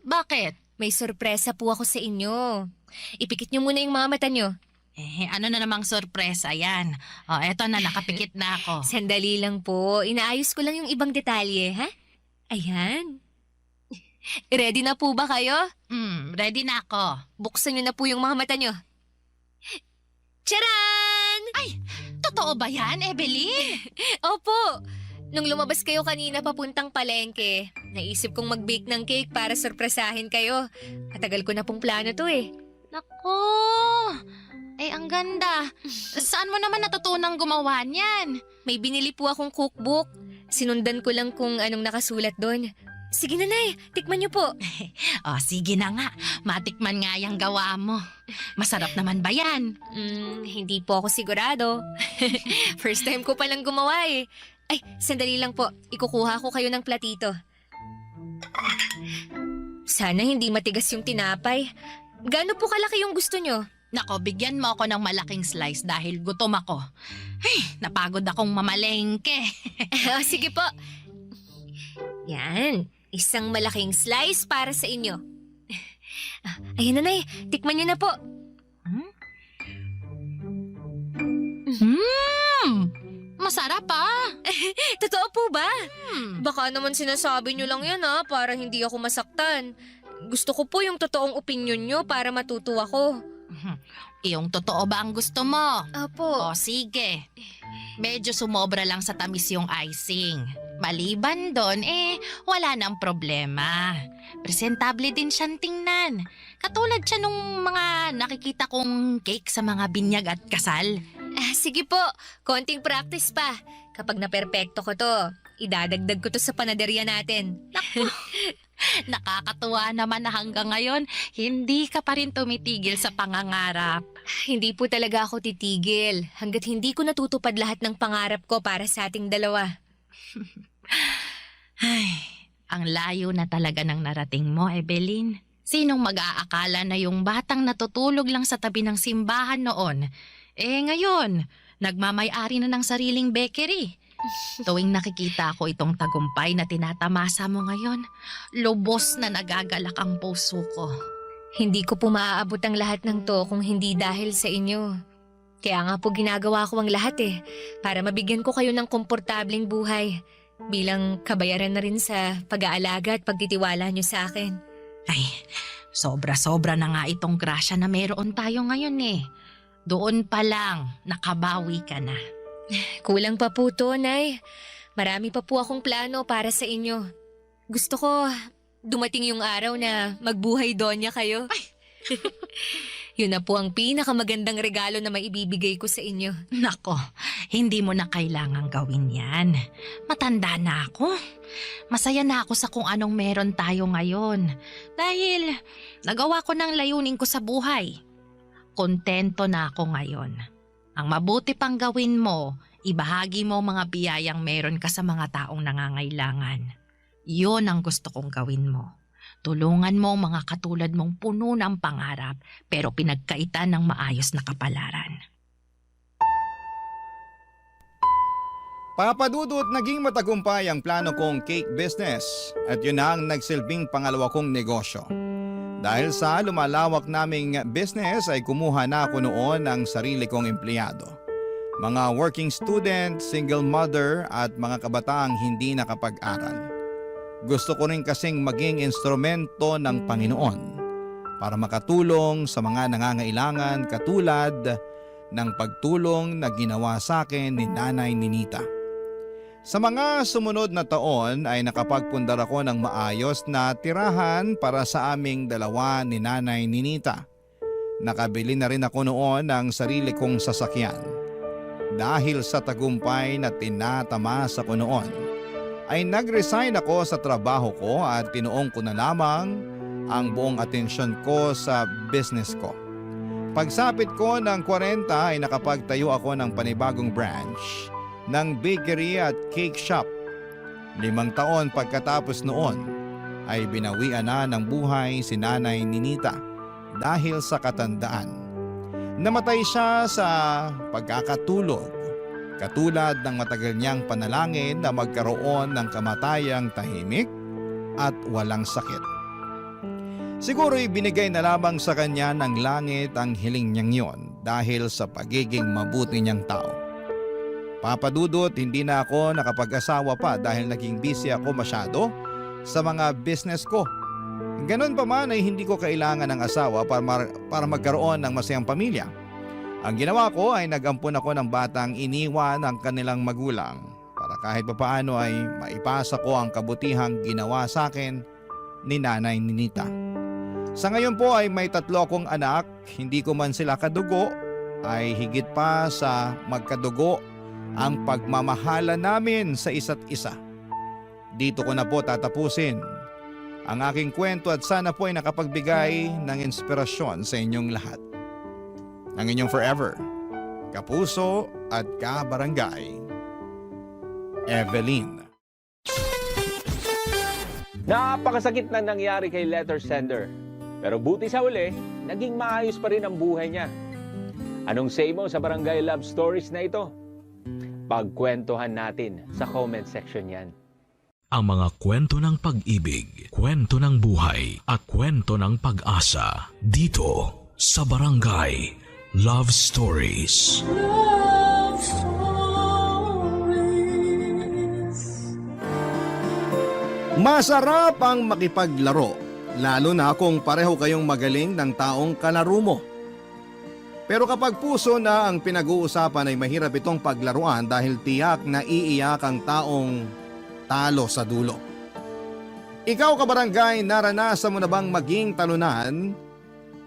bakit? May sorpresa po ako sa inyo. Ipikit nyo muna yung mga mata nyo. Ano na namang sorpresa yan? Eto na, nakapikit na ako. Sandali lang po. Inaayos ko lang yung ibang detalye, ha? Ayan. Ready na po ba kayo? Ready na ako. Buksan nyo na po yung mga mata nyo. Charan! Totoo ba yan, Evelyn? Opo. Nung lumabas kayo kanina papuntang palengke, naisip kong mag-bake ng cake para sorpresahin kayo. Matagal ko na pong plano to eh. Nako! Ang ganda. Saan mo naman natutunang gumawa niyan? May binili po akong cookbook. Sinundan ko lang kung anong nakasulat doon. Sige na, Nay. Tikman niyo po. Sige na nga. Matikman nga yung gawa mo. Masarap naman ba yan? Hindi po ako sigurado. First time ko palang gumawa eh. Ay, sandali lang po. Ikukuha ko kayo ng platito. Sana hindi matigas yung tinapay. Gaano po kalaki yung gusto nyo? Nako, bigyan mo ako ng malaking slice dahil gutom ako. Napagod akong mamalengke. Sige po. Yan. Isang malaking slice para sa inyo. Ayan na, Nay. Tikman nyo na po. Masarap ah. Totoo po ba? Baka naman sinasabi nyo lang yan para hindi ako masaktan. Gusto ko po yung totoong opinion nyo para matuto ako. Yung totoo ba ang gusto mo? Apo. Sige. Medyo sumobra lang sa tamis yung icing. Maliban doon, wala nang problema. Presentable din siyang tingnan. Katulad siya nung mga nakikita kong cake sa mga binyag at kasal. Sige po, konting practice pa. Kapag naperpekto ko to, idadagdag ko to sa panaderya natin. Nakakatuwa naman na hanggang ngayon, hindi ka pa rin tumitigil sa pangangarap. Hindi po talaga ako titigil hanggat hindi ko natutupad lahat ng pangarap ko para sa ating dalawa. Ang layo na talaga ng narating mo, Evelyn. Sinong mag-aakala na yung batang natutulog lang sa tabi ng simbahan noon, ngayon, nagmamay-ari na ng sariling bakery. Tuwing nakikita ko itong tagumpay na tinatamasa mo ngayon, lubos na nagagalak ang puso ko. Hindi ko po maaabot ang lahat ng to kung hindi dahil sa inyo. Kaya nga po ginagawa ko ang lahat para mabigyan ko kayo ng komportabling buhay bilang kabayaran na rin sa pag-aalaga at pagtitiwala nyo sa akin. Sobra-sobra na nga itong grasya na meron tayo ngayon Doon pa lang, nakabawi ka na. Kulang pa po to, Nay. Marami pa po akong plano para sa inyo. Gusto ko dumating yung araw na magbuhay donya kayo. Yun na po ang pinakamagandang regalo na maibibigay ko sa inyo. Nako, hindi mo na kailangang gawin yan. Matanda na ako. Masaya na ako sa kung anong meron tayo ngayon. Dahil nagawa ko ng layunin ko sa buhay. Kontento na ako ngayon. Ang mabuti pang gawin mo, ibahagi mo mga biyayang meron ka sa mga taong nangangailangan. Yun ang gusto kong gawin mo. Tulungan mo ang mga katulad mong puno ng pangarap pero pinagkaitan ng maayos na kapalaran. Papadudot naging matagumpay ang plano kong cake business at yun na ang nagsilbing pangalawa kong negosyo. Dahil sa lumalawak naming business ay kumuha na ako noon ng sarili kong empleyado. Mga working student, single mother at mga kabataang hindi nakapag-aral. Gusto ko rin kasing maging instrumento ng Panginoon para makatulong sa mga nangangailangan katulad ng pagtulong na ginawa sa akin ni Nanay Ninita. Sa mga sumunod na taon ay nakapagpundar ako ng maayos na tirahan para sa aming dalawa ni Nanay Ninita. Nakabili na rin ako noon ng sarili kong sasakyan. Dahil sa tagumpay na tinatamasa ko noon, ay nag-resign ako sa trabaho ko at tinuong ko na lamang ang buong atensyon ko sa business ko. Pagsapit ko ng 40 ay nakapagtayo ako ng panibagong branch ng bakery at cake shop. 5 taon pagkatapos noon ay binawian na ng buhay si Nanay Ninita dahil sa katandaan. Namatay siya sa pagkakatulog, katulad ng matagal niyang panalangin na magkaroon ng kamatayang tahimik at walang sakit. Siguro'y binigay na lamang sa kanya ng langit ang hiling niyang yon dahil sa pagiging mabuti niyang tao. Papa Dudut, hindi na ako nakapag-asawa pa dahil naging busy ako masyado sa mga business ko. Ganon pa man ay hindi ko kailangan ng asawa para magkaroon ng masayang pamilya. Ang ginawa ko ay nag-ampon ako ng batang iniwan ng kanilang magulang para kahit papaano ay maipasa ko ang kabutihang ginawa sa akin ni Nanay Ninita. Sa ngayon po ay may 3 akong anak, hindi ko man sila kadugo, ay higit pa sa magkadugo ang pagmamahala namin sa isa't isa. Dito ko na po tatapusin ang aking kwento at sana po ay nakapagbigay ng inspirasyon sa inyong lahat. Ang inyong forever, kapuso at kabarangay, Evelyn. Napakasakit na nangyari kay letter sender. Pero buti sa uli, naging maayos pa rin ang buhay niya. Anong say mo sa Barangay Love Stories na ito? Pagkwentuhan natin sa comment section yan. Ang mga kwento ng pag-ibig, kwento ng buhay at kwento ng pag-asa dito sa Barangay Love Stories. Love Stories. Masarap ang makipaglaro, lalo na kung pareho kayong magaling ng taong kalaro mo. Pero kapag puso na ang pinag-uusapan ay mahirap itong paglaruan dahil tiyak na iiyak ang taong talo sa dulo. Ikaw kabarangay, naranasan mo na bang maging talunan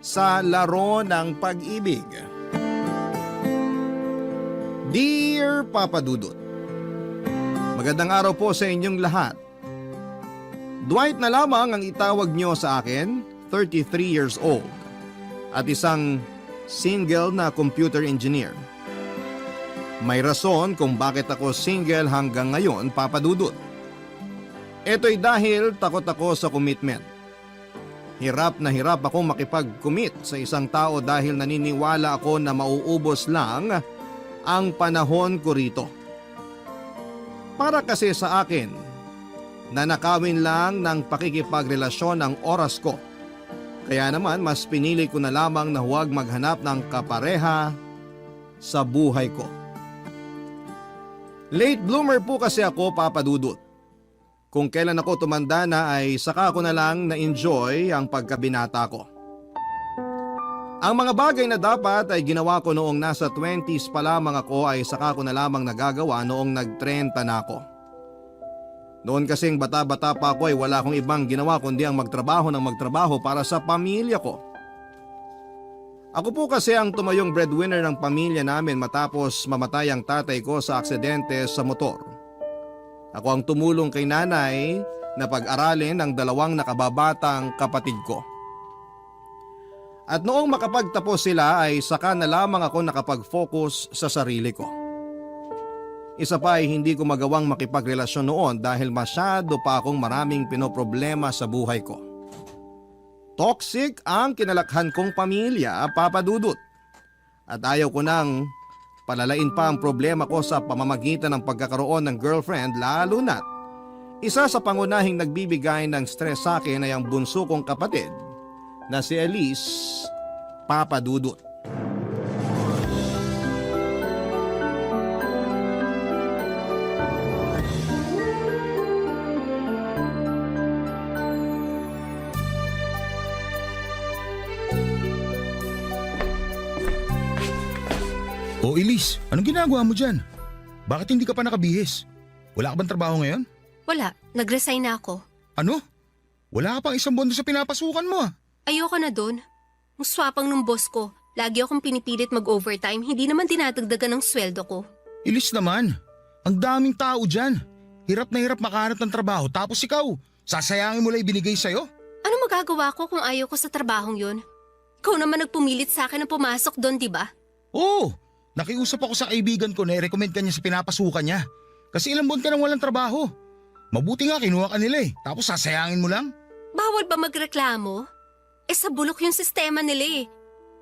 sa laro ng pag-ibig? Dear Papa Dudut, magandang araw po sa inyong lahat. Dwight na lamang ang itawag nyo sa akin, 33 years old, at isang single na computer engineer. May rason kung bakit ako single hanggang ngayon, Papa Dudut. Ito'y dahil takot ako sa commitment. Hirap na hirap akong makipag-commit sa isang tao dahil naniniwala ako na mauubos lang ang panahon ko rito. Para kasi sa akin, nanakawin lang ng pakikipagrelasyon ang oras ko. Kaya naman mas pinili ko na lamang na huwag maghanap ng kapareha sa buhay ko. Late bloomer po kasi ako, Papa Dudut. Kung kailan ako tumanda na ay saka ko na lang na-enjoy ang pagkabinata ko. Ang mga bagay na dapat ay ginawa ko noong nasa 20s pa lamang ako ay saka ko na lamang nagagawa noong nag-30 na ako. Noon kasing bata-bata pa ako ay wala akong ibang ginawa kundi ang magtrabaho para sa pamilya ko. Ako po kasi ang tumayong breadwinner ng pamilya namin matapos mamatay ang tatay ko sa aksidente sa motor. Ako ang tumulong kay nanay na pag-aralin ang 2 nakababatang kapatid ko. At noong makapagtapos sila ay saka na lamang ako nakapag-focus sa sarili ko. Isa pa ay hindi ko magawang makipagrelasyon noon dahil masyado pa akong maraming pinoproblema sa buhay ko. Toxic ang kinalakhan kong pamilya, Papa Dudut. At ayaw ko nang palalain pa ang problema ko sa pamamagitan ng pagkakaroon ng girlfriend, lalo na't isa sa pangunahing nagbibigay ng stress sa akin ay ang bunso kong kapatid na si Elise, Papa Dudut. O Elise, anong ginagawa mo dyan? Bakit hindi ka pa nakabihis? Wala ka bang trabaho ngayon? Wala, nag-resign na ako. Ano? Wala ka pang 1 buwan doon sa pinapasukan mo ah. Ayoko na doon. Ang swapang ng boss ko, lagi akong pinipilit mag-overtime, hindi naman dinadagdagan ng sweldo ko. Elise naman, ang daming tao dyan. Hirap na hirap makahanap ng trabaho tapos ikaw, sasayangin mo lang ibinigay sa'yo? Ano magagawa ko kung ayaw ko sa trabahong yun? Ikaw naman nagpumilit sa akin na pumasok doon, di ba? Oo, nakiusap ako sa kaibigan ko na i-recommend ka niya sa pinapasukan niya. Kasi ilang buwan ka nang walang trabaho. Mabuti nga kinuha ka nila tapos sasayangin mo lang? Bawal ba magreklamo? Sa bulok yung sistema nila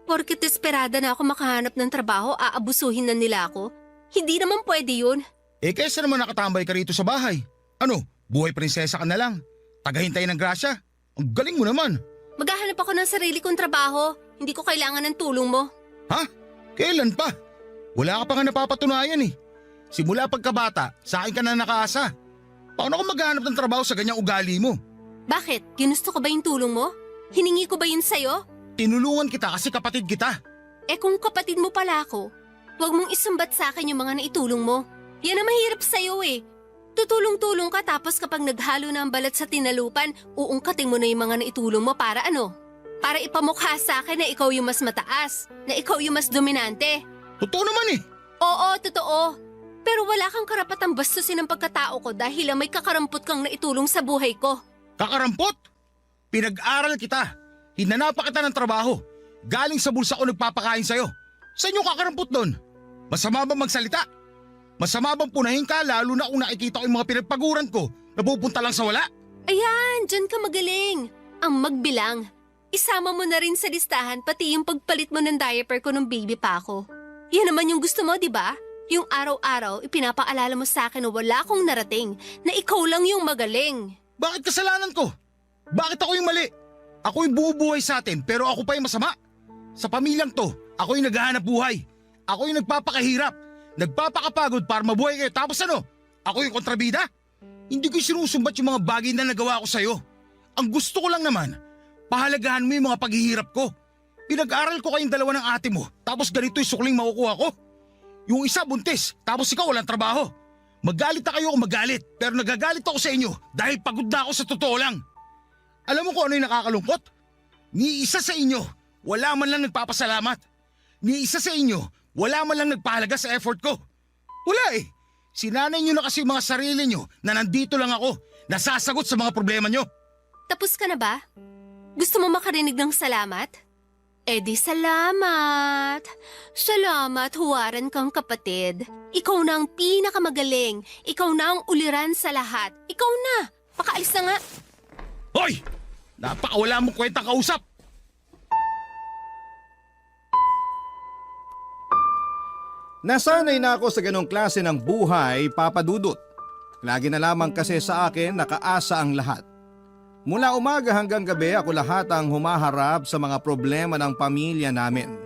Porket desperada na ako makahanap ng trabaho, aabusuhin na nila ako. Hindi naman pwede yun. Kaysa naman nakatambay ka rito sa bahay. Ano, buhay prinsesa ka na lang. Tagahintay ng grasya. Ang galing mo naman. Maghahanap ako ng sarili kong trabaho. Hindi ko kailangan ng tulong mo. Ha? Kailan pa? Wala ka pa nga napapatunayan eh. Simula pagkabata, sa akin ka na nakaasa. Paano ako maghahanap ng trabaho sa ganyang ugali mo? Bakit? Ginusto ko ba yung tulong mo? Hiningi ko ba yun sa'yo? Tinulungan kita kasi kapatid kita. Eh kung kapatid mo pala ako, huwag mong isumbat sa akin yung mga naitulong mo. Yan ang mahirap sa'yo eh. Tutulong-tulong ka tapos kapag naghalo na ang balat sa tinalupan, uungkating mo na yung mga naitulong mo para ano? Para ipamukha sa akin na ikaw yung mas mataas, na ikaw yung mas dominante. Totoo naman eh. Oo, totoo. Pero wala kang karapatang bastusin ang pagkatao ko dahil lang may kakarampot kang naitulong sa buhay ko. Kakarampot? Pinag-aral kita. Hinanapan kita ng trabaho. Galing sa bulsa ko nagpapakain sa'yo. Saan yung kakarampot doon? Masama bang magsalita? Masama bang punahin ka lalo na kung nakikita ko yung mga pinagpaguran ko na pupunta lang sa wala? Ayan, dyan ka magaling. Ang magbilang. Isama mo na rin sa listahan pati yung pagpalit mo ng diaper ko nung baby pa ako. Yan naman yung gusto mo, di ba? Yung araw-araw, ipinapaalala mo sa akin na wala akong narating, na ikaw lang yung magaling. Bakit kasalanan ko? Bakit ako yung mali? Ako yung bumubuhay sa atin pero ako pa yung masama. Sa pamilyang to, ako yung naghahanap buhay. Ako yung nagpapakahirap. Nagpapakapagod para mabuhay kayo. Tapos ano? Ako yung kontrabida? Hindi ko sinusumbat yung mga bagay na nagawa ko sa'yo. Ang gusto ko lang naman, pahalagahan mo yung mga paghihirap ko. Pinag-aral ko kayong dalawa ng ate mo, tapos ganito yung sukling makukuha ko. Yung isa buntis, tapos ikaw walang trabaho. Magalit na kayo kung magalit, pero nagagalit ako sa inyo dahil pagod na ako sa totoo lang. Alam mo kung ano yung nakakalungkot? Ni isa sa inyo, wala man lang nagpapasalamat. Ni isa sa inyo, wala man lang nagpahalaga sa effort ko. Wala eh. Sinanay nyo na kasi yung mga sarili nyo na nandito lang ako, nasasagot sa mga problema nyo. Tapos ka na ba? Gusto mo makarinig ng salamat? Eh di salamat. Salamat, huwaran kang kapatid. Ikaw na ang pinakamagaling. Ikaw na ang uliran sa lahat. Ikaw na. Pakaalis na nga. Hoy! Napakawala mong kwentang kausap! Nasanay na ako sa ganong klase ng buhay, Papa Dudut. Lagi na lamang kasi sa akin nakaasa ang lahat. Mula umaga hanggang gabi ako lahat ang humaharap sa mga problema ng pamilya namin.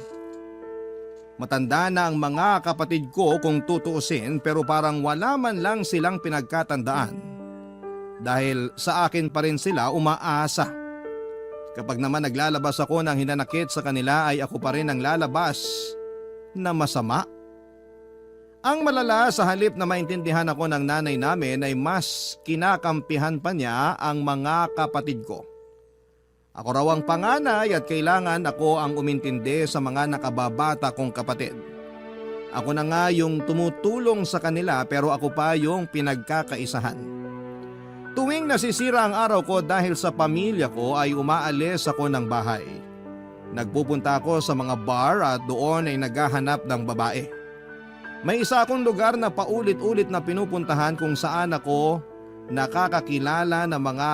Matanda na ang mga kapatid ko kung tutuusin pero parang wala man lang silang pinagkatandaan. Dahil sa akin pa rin sila umaasa. Kapag naman naglalabas ako ng hinanakit sa kanila ay ako pa rin ang lalabas na masama. Ang malala, sa halip na maintindihan ako ng nanay namin ay mas kinakampihan pa niya ang mga kapatid ko. Ako raw ang panganay at kailangan ako ang umintindi sa mga nakababata kong kapatid. Ako na nga yung tumutulong sa kanila pero ako pa yung pinagkakaisahan. Tuwing nasisira ang araw ko dahil sa pamilya ko ay umaalis ako ng bahay. Nagpupunta ako sa mga bar at doon ay naghahanap ng babae. May isa akong lugar na paulit-ulit na pinupuntahan kung saan ako nakakakilala ng mga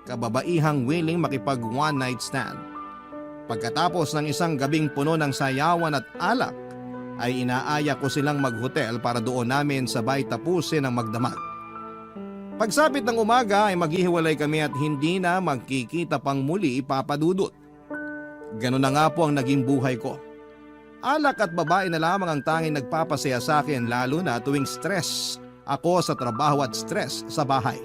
kababaihang willing makipag one night stand. Pagkatapos ng isang gabing puno ng sayawan at alak, ay inaaya ko silang maghotel para doon namin sabay tapusin ang magdamag. Pagsapit ng umaga ay maghihiwalay kami at hindi na magkikita pang muli, Papa Dudut. Ganun na nga po ang naging buhay ko. Alak at babae na lamang ang tanging nagpapasaya sa akin lalo na tuwing stress ako sa trabaho at stress sa bahay.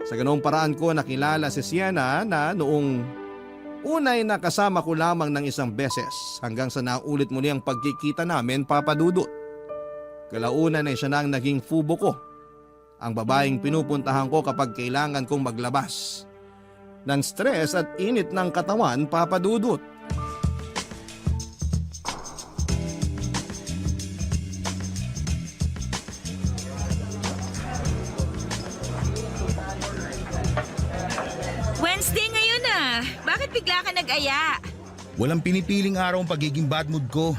Sa ganoong paraan ko nakilala si Sienna na noong unay nakasama ko lamang ng isang beses hanggang sa naulit muli ang pagkikita namin, Papa Dudut. Kalaunan ay siya na ang naging fubo ko. Ang babaeng pinupuntahan ko kapag kailangan kong maglabas ng stress at init ng katawan, Papa Dudut. Wednesday ngayon ah. Bakit bigla ka nag-aya? Walang pinipiling araw ang pagiging bad mood ko.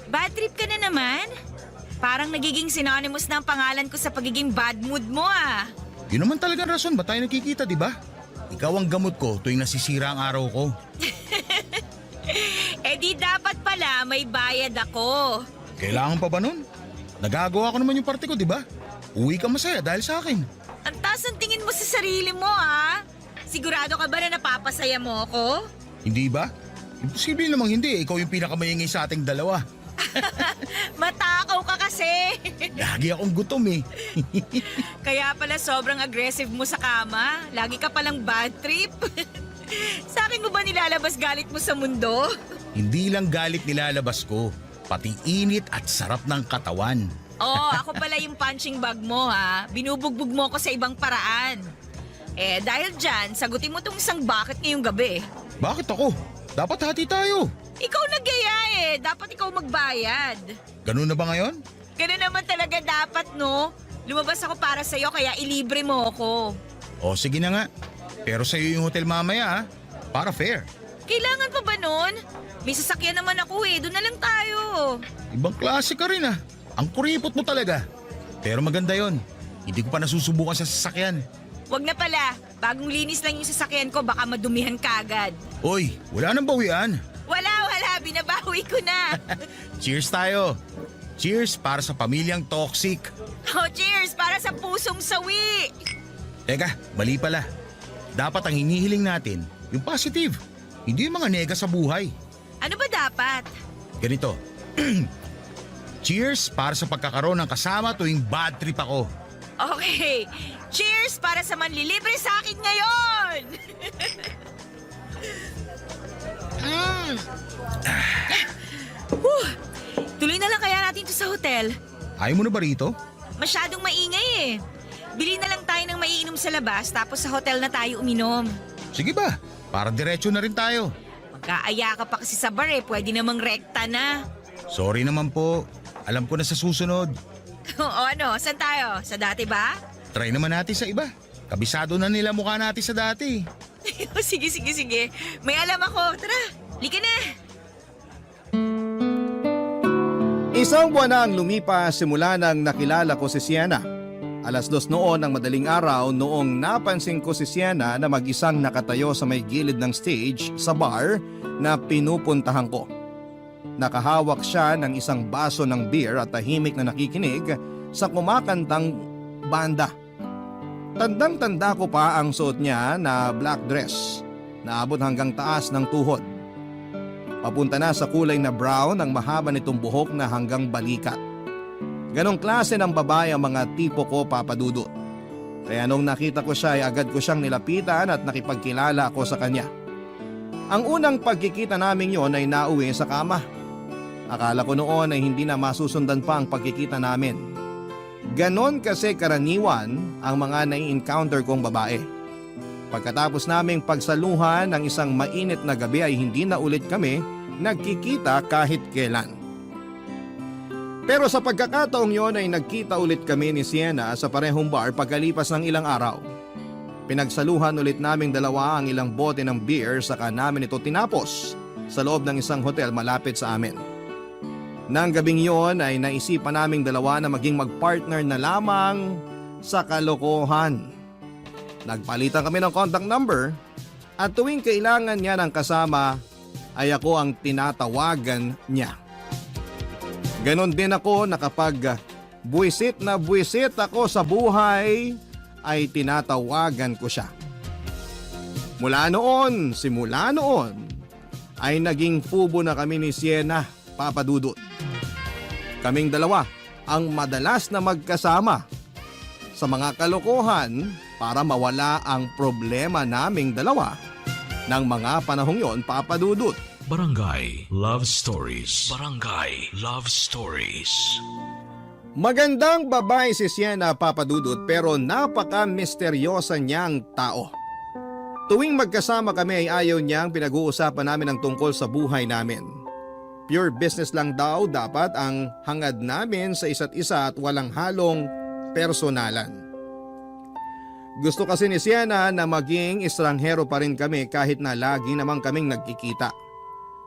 Bad trip ka na naman? Parang nagiging synonymous na ang pangalan ko sa pagiging bad mood mo ah. Yun naman talagang rason ba tayo nakikita, di ba? Ikaw ang gamot ko tuwing nasisira ang araw ko. Eh di dapat pala may bayad ako. Kailangan pa ba nun? Nagagawa ko naman yung parte ko, di ba? Uwi ka masaya dahil sa akin. Ang taas ang tingin mo sa sarili mo ah. Sigurado ka ba na napapasaya mo ako? Hindi ba? Imposible namang hindi. Ikaw yung pinakamayingay sa ating dalawa. Matakaw ka kasi. Lagi akong gutom eh. Kaya pala sobrang aggressive mo sa kama. Lagi ka palang bad trip. Sa akin mo ba nilalabas galit mo sa mundo? Hindi lang galit nilalabas ko, pati init at sarap ng katawan. Ako pala yung punching bag mo ha. Binubugbog mo ko sa ibang paraan. Dahil dyan, sagutin mo tong isang bucket ngayong gabi. Bakit ako? Dapat hati tayo. Ikaw nagaya Dapat ikaw magbayad. Ganun na ba ngayon? Ganun naman talaga dapat, no? Lumabas ako para sa'yo kaya ilibre mo ako. O sige na nga. Pero sa'yo yung hotel mamaya para fair. Kailangan pa ba nun? May sasakyan naman ako doon na lang tayo. Ibang klase ka rin Ang kuripot mo talaga. Pero maganda yon. Hindi ko pa nasusubukan sa sasakyan. Wag na pala, bagong linis lang yung sasakyan ko, baka madumihan ka agad. Oy, wala nang bawian. Wala, binabawi ko na. Cheers tayo. Cheers para sa pamilyang toxic. Cheers para sa pusong sawi. Teka, mali pala. Dapat ang hinihiling natin, yung positive. Hindi yung mga nega sa buhay. Ano ba dapat? Ganito. Cheers para sa pagkakaroon ng kasama tuwing bad trip ako. Okay, cheers para sa manlilibre sa akin ngayon. Tuloy na lang kaya natin to sa hotel. Ayaw mo na ba rito? Masyadong maingay Bili na lang tayo ng maiinom sa labas tapos sa hotel na tayo uminom. Sige ba, para diretso na rin tayo. Magkaaya ka pa kasi sa bar pwede namang rekta na. Sorry naman po, alam ko na sa susunod. Saan tayo? Sa dati ba? Try naman natin sa iba. Kabisado na nila mukha natin sa dati. Sige. May alam ako. Tara, lika na. Isang buwan na ang lumipas simula nang nakilala ko si Sienna. 2:00 noon ng madaling araw noong napansin ko si Sienna na mag-isang nakatayo sa may gilid ng stage sa bar na pinupuntahan ko. Nakahawak siya ng isang baso ng beer at tahimik na nakikinig sa kumakantang banda. Tandang-tanda ko pa ang suot niya na black dress na abot hanggang taas ng tuhod. Papunta na sa kulay na brown ang mahaba nitong buhok na hanggang balikat. Ganong klase ng babae ang mga tipo ko, Papa Dudut. Kaya nung nakita ko siya ay agad ko siyang nilapitan at nakipagkilala ako sa kanya. Ang unang pagkikita namin yon ay nauwi sa kama. Akala ko noon ay hindi na masusundan pa ang pagkikita namin. Ganon kasi karaniwan ang mga nai-encounter kong babae. Pagkatapos naming pagsaluhan ng isang mainit na gabi ay hindi na ulit kami nagkikita kahit kailan. Pero sa pagkakataong yon ay nagkita ulit kami ni Sienna sa parehong bar pagkalipas ng ilang araw. Pinagsaluhan ulit naming dalawa ang ilang bote ng beer saka namin ito tinapos sa loob ng isang hotel malapit sa amin. Nang gabing yon ay naisipan naming dalawa na maging magpartner na lamang sa kalokohan. Nagpalitan kami ng contact number at tuwing kailangan niya ng kasama ay ako ang tinatawagan niya. Ganon din ako na kapag buwisit na buwisit ako sa buhay ay tinatawagan ko siya. Simula noon ay naging fubo na kami ni Sienna, Papa Dudut. Kaming dalawa ang madalas na magkasama sa mga kalokohan para mawala ang problema naming dalawa ng mga panahong yon, Papa Dudut. Barangay Love Stories. Barangay Love Stories. Magandang babae si Sienna, Papa Dudut, pero napaka-misteryosa niyang tao. Tuwing magkasama kami ay ayaw niyang pinag-uusapan namin ang tungkol sa buhay namin. Pure business lang daw dapat ang hangad namin sa isa't isa at walang halong personalan. Gusto kasi ni Sienna na maging estranghero pa rin kami kahit na lagi namang kaming nagkikita.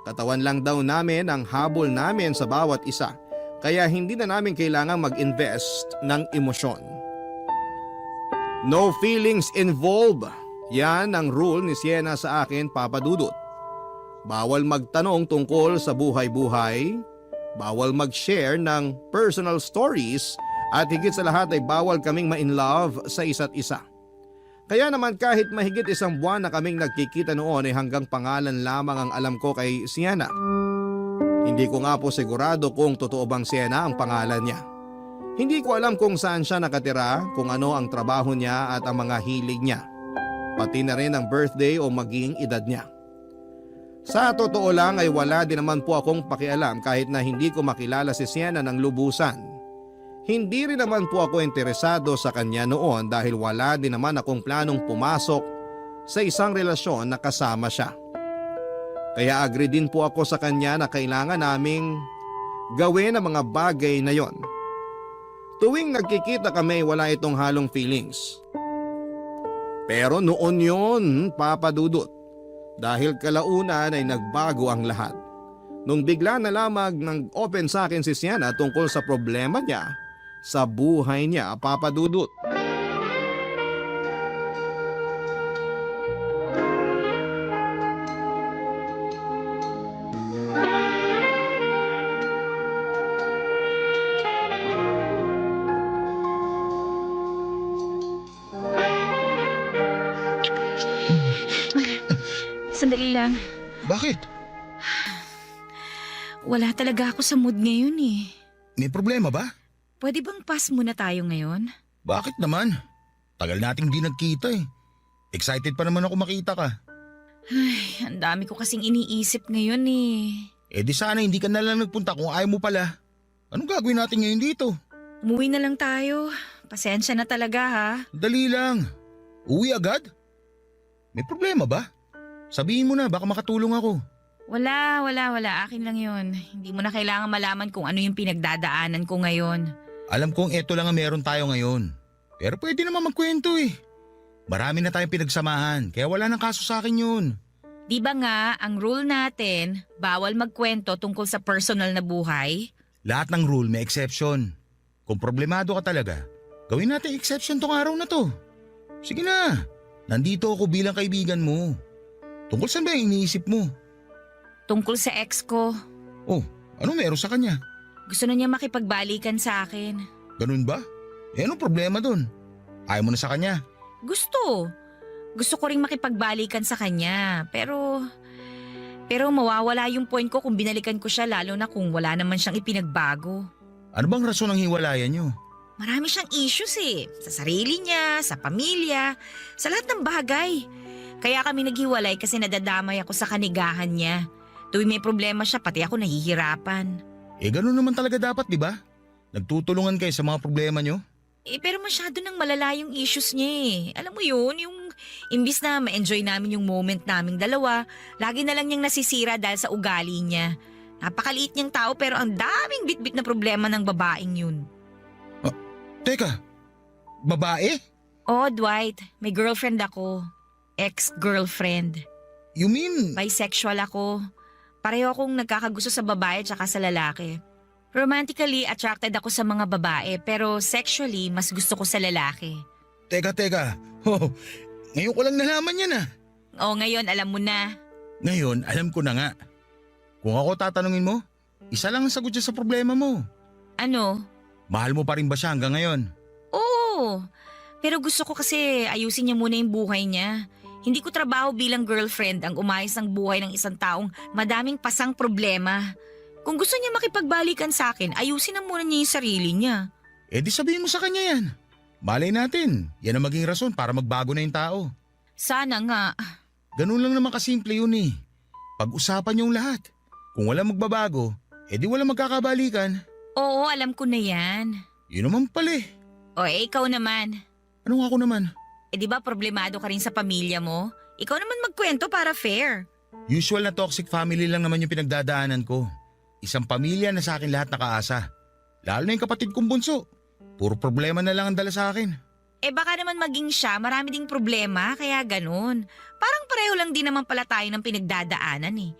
Katawan lang daw namin ang habol namin sa bawat isa, kaya hindi na namin kailangang mag-invest ng emosyon. No feelings involved. Yan ang rule ni Sienna sa akin, Papa Dudut. Bawal magtanong tungkol sa buhay-buhay, bawal mag-share ng personal stories, at higit sa lahat ay bawal kaming ma-inlove sa isa't isa. Kaya naman kahit mahigit 1 buwan na kaming nagkikita noon ay hanggang pangalan lamang ang alam ko kay Sienna. Hindi ko nga po sigurado kung totoo bang Siena ang pangalan niya. Hindi ko alam kung saan siya nakatira, kung ano ang trabaho niya at ang mga hilig niya. Pati na rin ang birthday o maging edad niya. Sa totoo lang ay wala din naman po akong pakialam kahit na hindi ko makilala si Siena ng lubusan. Hindi rin naman po ako interesado sa kanya noon dahil wala din naman akong planong pumasok sa isang relasyon na kasama siya. Kaya agree din po ako sa kanya na kailangan naming gawin ang mga bagay na yon. Tuwing nagkikita kami wala itong halong feelings. Pero noon yon, Papa Dudut, dahil kalaunan ay nagbago ang lahat. Nung bigla na lamang nag-open sa akin si Siena tungkol sa problema niya sa buhay niya, Papa Dudut. Sandali lang. Bakit? Wala talaga ako sa mood ngayon eh. May problema ba? Pwede bang pass muna tayo ngayon? Bakit naman? Tagal nating di nagkita eh. Excited pa naman ako makita ka. Ay, ang dami ko kasing iniisip ngayon eh. Eh di sana hindi ka na lang nagpunta kung ayaw mo pala. Anong gagawin natin ngayon dito? Umuwi na lang tayo. Pasensya na talaga ha. Dali lang. Uwi agad? May problema ba? Sabihin mo na, baka makatulong ako. Wala. Akin lang yun. Hindi mo na kailangan malaman kung ano yung pinagdadaanan ko ngayon. Alam kong eto lang ang meron tayo ngayon. Pero pwede naman magkwento eh. Marami na tayong pinagsamahan, kaya wala nang kaso sa akin yun. Di ba nga, ang rule natin, bawal magkwento tungkol sa personal na buhay? Lahat ng rule may exception. Kung problemado ka talaga, gawin natin exception tong araw na to. Sige na, nandito ako bilang kaibigan mo. Tungkol saan ba yung iniisip mo? Tungkol sa ex ko. Oh, ano meron sa kanya? Gusto na niya makipagbalikan sa akin. Ganun ba? Eh anong problema dun? Ayaw mo na sa kanya? Gusto. Gusto ko ring makipagbalikan sa kanya. Pero mawawala yung point ko kung binalikan ko siya lalo na kung wala naman siyang ipinagbago. Ano bang rason ng hiwalayan nyo? Marami siyang issues eh. Sa sarili niya, sa pamilya, sa lahat ng bagay. Kaya kami naghiwalay kasi nadadamay ako sa kanigahan niya. Tuwing may problema siya, pati ako nahihirapan. Eh ganun naman talaga dapat, di ba? Nagtutulungan kayo sa mga problema nyo? Eh pero masyado nang malala yung issues niya eh. Alam mo yun, yung imbis na ma-enjoy namin yung moment naming dalawa, lagi na lang niyang nasisira dahil sa ugali niya. Napakaliit niyang tao pero ang daming bitbit na problema ng babaeng yun. Teka, babae? Oo, Dwight. May girlfriend ako. Ex-girlfriend. You mean? Bisexual ako. Pareho akong nagkakagusto sa babae at saka sa lalaki. Romantically attracted ako sa mga babae pero sexually mas gusto ko sa lalaki. Teka. Oh, ngayon ko lang nalaman yan ah. Oo, ngayon alam mo na. Ngayon, alam ko na nga. Kung ako tatanungin mo, isa lang ang sagot siya sa problema mo. Ano? Mahal mo pa rin ba siya hanggang ngayon? Oo. Pero gusto ko kasi ayusin niya muna yung buhay niya. Hindi ko trabaho bilang girlfriend ang umayos ng buhay ng isang taong madaming pasang problema. Kung gusto niya makipagbalikan sa akin, ayusin na muna niya yung sarili niya. Eh di sabihin mo sa kanya yan. Malay natin, yan ang maging rason para magbago na yung tao. Sana nga. Ganun lang naman kasimple yun eh. Pag-usapan yung lahat. Kung wala magbabago, eh di wala magkakabalikan. Oo, alam ko na yan. Yun naman pala eh. O ikaw naman. Anong ako naman? Eh di ba problemado ka rin sa pamilya mo? Ikaw naman magkwento para fair. Usual na toxic family lang naman yung pinagdadaanan ko. Isang pamilya na sa akin lahat nakaasa. Lalo na yung kapatid kong bunso. Puro problema na lang ang dala sa akin. Eh baka naman maging siya, marami ding problema, kaya ganun. Parang pareho lang din naman pala tayo ng pinagdadaanan eh.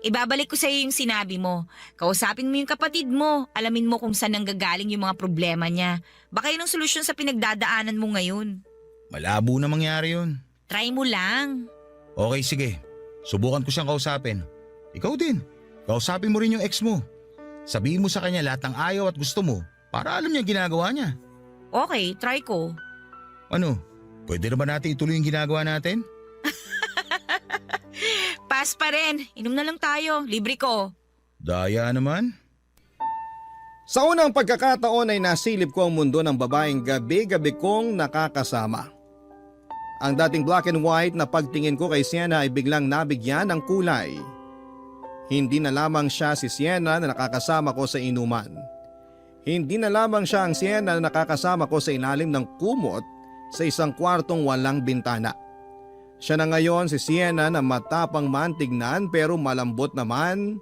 Ibabalik ko sa iyo yung sinabi mo. Kausapin mo yung kapatid mo. Alamin mo kung saan nanggagaling yung mga problema niya. Baka yun ang solusyon sa pinagdadaanan mo ngayon. Malabo na mangyari yun. Try mo lang. Okay, sige. Subukan ko siyang kausapin. Ikaw din. Kausapin mo rin yung ex mo. Sabihin mo sa kanya lahat ng ayaw at gusto mo para alam niya ginagawa niya. Okay, try ko. Ano? Pwede na ba natin ituloy yung ginagawa natin? Pass pa rin. Inom na lang tayo. Libre ko. Daya naman. Sa unang pagkakataon ay nasilip ko ang mundo ng babaeng gabi-gabi kong nakakasama. Ang dating black and white na pagtingin ko kay Sienna ay biglang nabigyan ng kulay. Hindi na lamang siya si Sienna na nakakasama ko sa inuman. Hindi na lamang siya ang Sienna na nakakasama ko sa ilalim ng kumot sa isang kwartong walang bintana. Siya na ngayon si Sienna na matapang man tignan pero malambot naman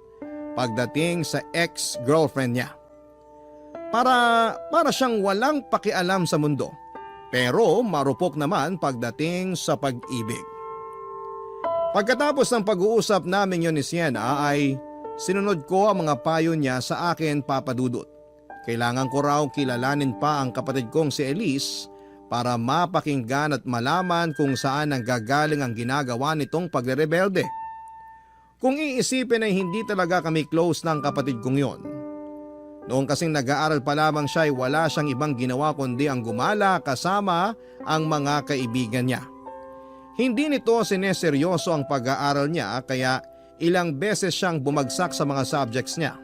pagdating sa ex-girlfriend niya. Para siyang walang pakialam sa mundo pero marupok naman pagdating sa pag-ibig. Pagkatapos ng pag-uusap namin yon ni Sienna ay sinunod ko ang mga payo niya sa akin, Papa Dudut. Kailangan ko raw kilalanin pa ang kapatid kong si Elise para mapakinggan at malaman kung saan ang gagaling ang ginagawa nitong pagrerebelde. Kung iisipin ay hindi talaga kami close ng kapatid kong yon. Noong kasing nag-aaral pa lamang siya ay wala siyang ibang ginawa kundi ang gumala kasama ang mga kaibigan niya. Hindi nito sineseryoso ang pag-aaral niya kaya ilang beses siyang bumagsak sa mga subjects niya.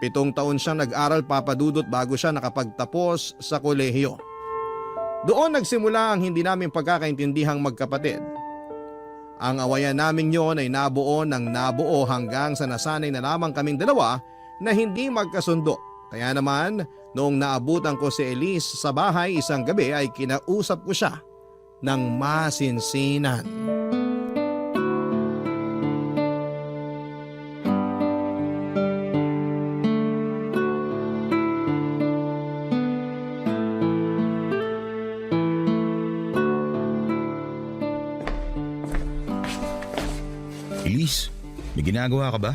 7 taon siyang nag-aral, Papa Dudut, bago siya nakapagtapos sa kolehiyo. Doon nagsimula ang hindi namin pagkakaintindihang magkapatid. Ang awayan namin yon ay nabuo hanggang sa nasanay na lamang kaming dalawa na hindi magkasundo. Kaya naman, noong naabutan ko si Elise sa bahay isang gabi ay kinausap ko siya ng masinsinan. Elise, may ginagawa ka ba?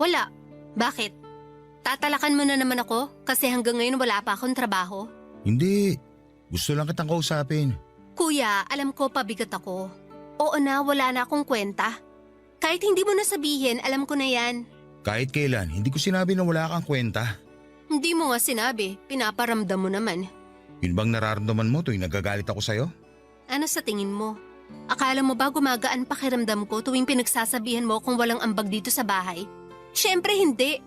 Wala. Bakit? Tatalakan mo na naman ako kasi hanggang ngayon wala pa akong trabaho? Hindi. Gusto lang kitang kausapin. Kuya, alam ko pabigat ako. Oo na, wala na akong kwenta. Kahit hindi mo na sabihin, alam ko na yan. Kahit kailan, hindi ko sinabi na wala kang kwenta. Hindi mo nga sinabi, pinaparamdam mo naman. Yun bang nararamdaman mo tuwing nagagalit ako sa'yo? Ano sa tingin mo? Akala mo ba gumagaan pakiramdam ko tuwing pinagsasabihan mo kung walang ambag dito sa bahay? Siyempre hindi.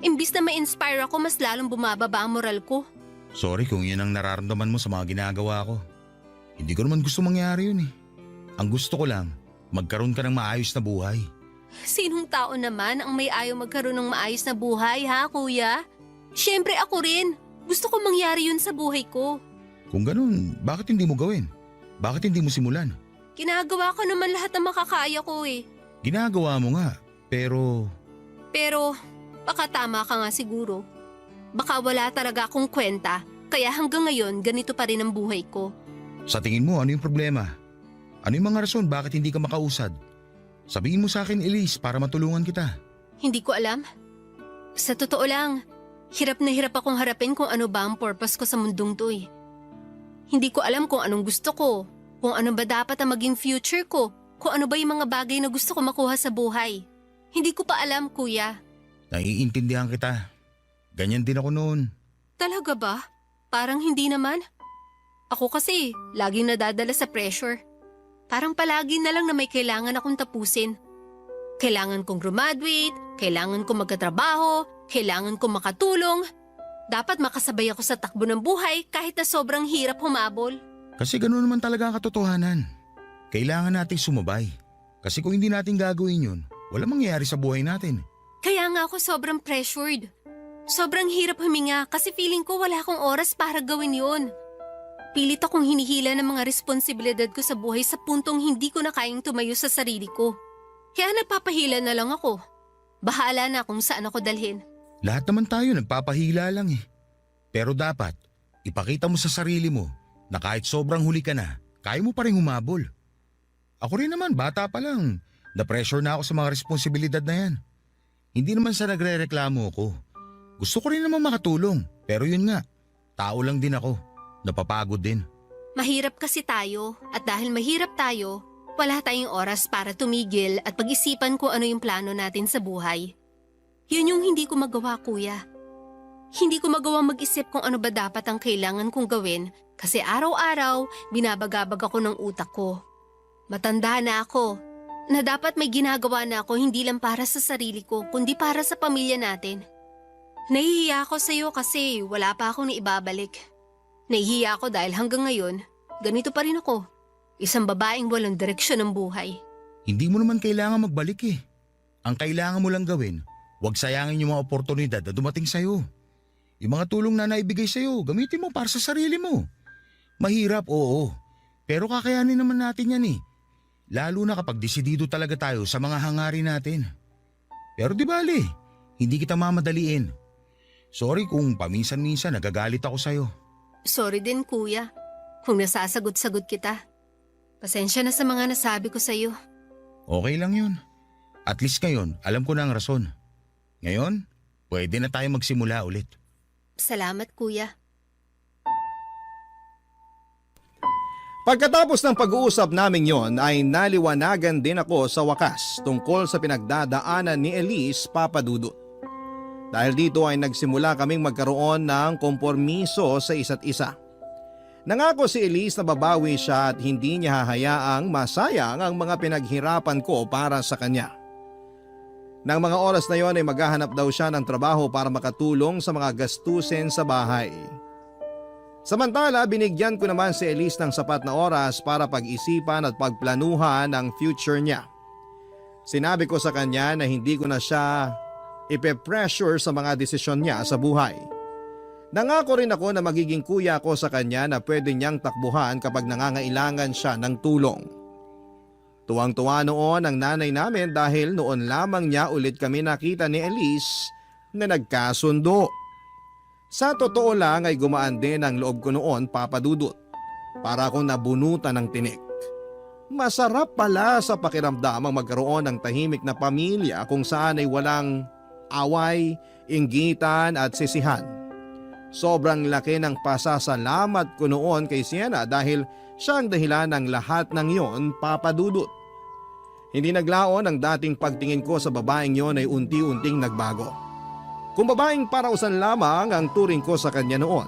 Imbis na ma-inspire ako, mas lalong bumababa ang moral ko. Sorry kung yun ang nararamdaman mo sa mga ginagawa ko. Hindi ko naman gusto mangyari yun eh. Ang gusto ko lang, magkaroon ka ng maayos na buhay. Sinong tao naman ang may ayaw magkaroon ng maayos na buhay, ha, kuya? Siyempre ako rin. Gusto ko mangyari yun sa buhay ko. Kung ganun, bakit hindi mo gawin? Bakit hindi mo simulan? Ginagawa ko naman lahat ng makakaya ko eh. Ginagawa mo nga, pero... Pero, baka tama ka nga siguro. Baka wala talaga akong kwenta, kaya hanggang ngayon ganito pa rin ang buhay ko. Sa tingin mo, ano yung problema? Ano yung mga rason bakit hindi ka makausad? Sabihin mo sa akin, Elise, para matulungan kita. Hindi ko alam. Sa totoo lang, hirap na hirap akong harapin kung ano ba ang purpose ko sa mundong to eh. Hindi ko alam kung anong gusto ko, kung ano ba dapat ang maging future ko, kung ano ba yung mga bagay na gusto ko makuha sa buhay. Hindi ko pa alam, kuya. Naiintindihan kita. Ganyan din ako noon. Talaga ba? Parang hindi naman. Ako kasi, laging nadadala sa pressure. Parang palagi na lang na may kailangan akong tapusin. Kailangan kong graduate, kailangan kong magkatrabaho, kailangan kong makatulong. Dapat makasabay ako sa takbo ng buhay kahit na sobrang hirap humabol. Kasi ganoon naman talaga ang katotohanan. Kailangan nating sumabay. Kasi kung hindi natin gagawin yun, wala mangyayari sa buhay natin. Kaya nga ako sobrang pressured. Sobrang hirap huminga kasi feeling ko wala akong oras para gawin yun. Pilit akong hinihila ng mga responsibilidad ko sa buhay sa puntong hindi ko na kayang tumayo sa sarili ko. Kaya nagpapahila na lang ako. Bahala na kung saan ako dalhin. Lahat naman tayo nagpapahila lang eh. Pero dapat, ipakita mo sa sarili mo na kahit sobrang huli ka na, kaya mo pa rin humabol. Ako rin naman, bata pa lang. Na-pressure na ako sa mga responsibilidad na yan. Hindi naman sa nagre-reklamo ako. Gusto ko rin naman makatulong. Pero yun nga, tao lang din ako. Napapagod din. Mahirap kasi tayo at dahil mahirap tayo, wala tayong oras para tumigil at pag-isipan kung ano yung plano natin sa buhay. Yun yung hindi ko magawa, kuya. Hindi ko magawa mag-isip kung ano ba dapat ang kailangan kong gawin kasi araw-araw binabagabag ako ng utak ko. Matanda na ako. Na dapat may ginagawa na ako hindi lang para sa sarili ko, kundi para sa pamilya natin. Nahihiya ako sa'yo kasi wala pa akong naibabalik. Nahihiya ako dahil hanggang ngayon, ganito pa rin ako. Isang babaeng walang direksyon ng buhay. Hindi mo naman kailangan magbalik eh. Ang kailangan mo lang gawin, huwag sayangin yung mga oportunidad na dumating sa'yo. Yung mga tulong na naibigay sa'yo, gamitin mo para sa sarili mo. Mahirap, oo. Pero kakayanin naman natin yan eh. Lalo na kapag desidido talaga tayo sa mga hangarin natin. Pero di bale, hindi kita mamadaliin. Sorry kung paminsan-minsan nagagalit ako sa'yo. Sorry din kuya, kung nasasagot-sagot kita. Pasensya na sa mga nasabi ko sa'yo. Okay lang yun. At least ngayon, alam ko na ang rason. Ngayon, pwede na tayo magsimula ulit. Salamat kuya. Pagkatapos ng pag-uusap namin yon ay naliwanagan din ako sa wakas tungkol sa pinagdadaanan ni Elise Papadudut. Dahil dito ay nagsimula kaming magkaroon ng kompormiso sa isa't isa. Nangako si Elise na babawi siya at hindi niya hahayaang masayang ang mga pinaghirapan ko para sa kanya. Nang mga oras na yon ay maghahanap daw siya ng trabaho para makatulong sa mga gastusin sa bahay. Samantala, binigyan ko naman si Elise ng sapat na oras para pag-isipan at pagplanuhan ang future niya. Sinabi ko sa kanya na hindi ko na siya ipe-pressure sa mga desisyon niya sa buhay. Nangako rin ako na magiging kuya ko sa kanya na pwede niyang takbuhan kapag nangangailangan siya ng tulong. Tuwang-tuwa noon ang nanay namin dahil noon lamang niya ulit kami nakita ni Elise na nagkasundo. Sa totoo lang ay gumaan din ang loob ko noon, Papadudut. Para akong nabunutan ng tinik. Masarap pala sa pakiramdam ang magkaroon ng tahimik na pamilya kung saan ay walang away, inggitan at sisihan. Sobrang laki ng pasasalamat ko noon kay Sienna dahil siya ang dahilan ng lahat ng yon, Papadudut. Hindi naglaon ang dating pagtingin ko sa babaeng yon ay unti-unting nagbago. Kung babaeng parausan lamang ang turing ko sa kanya noon,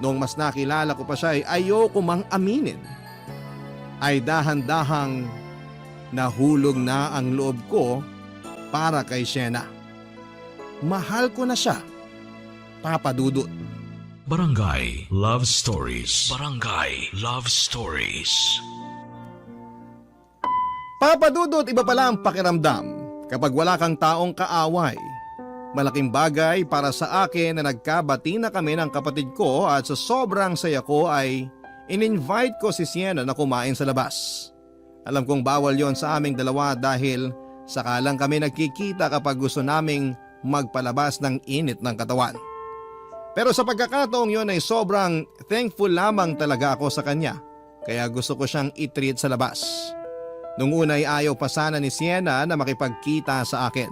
noong mas nakilala ko pa siya ay ayoko mang aminin, ay dahan-dahang nahulog na ang loob ko para kay Sienna. Mahal ko na siya, Papadudut. Barangay Love Stories. Barangay Love Stories. Papadudut, iba pala ang pakiramdam kapag wala kang taong kaaway. Malaking bagay para sa akin na nagkabati na kami ng kapatid ko at sa sobrang saya ko ay in-invite ko si Sienna na kumain sa labas. Alam kong bawal yon sa aming dalawa dahil saka lang kami nagkikita kapag gusto naming magpalabas ng init ng katawan. Pero sa pagkakataong yon ay sobrang thankful lamang talaga ako sa kanya kaya gusto ko siyang i-treat sa labas. Nung una ay ayaw pa sana ni Sienna na makipagkita sa akin.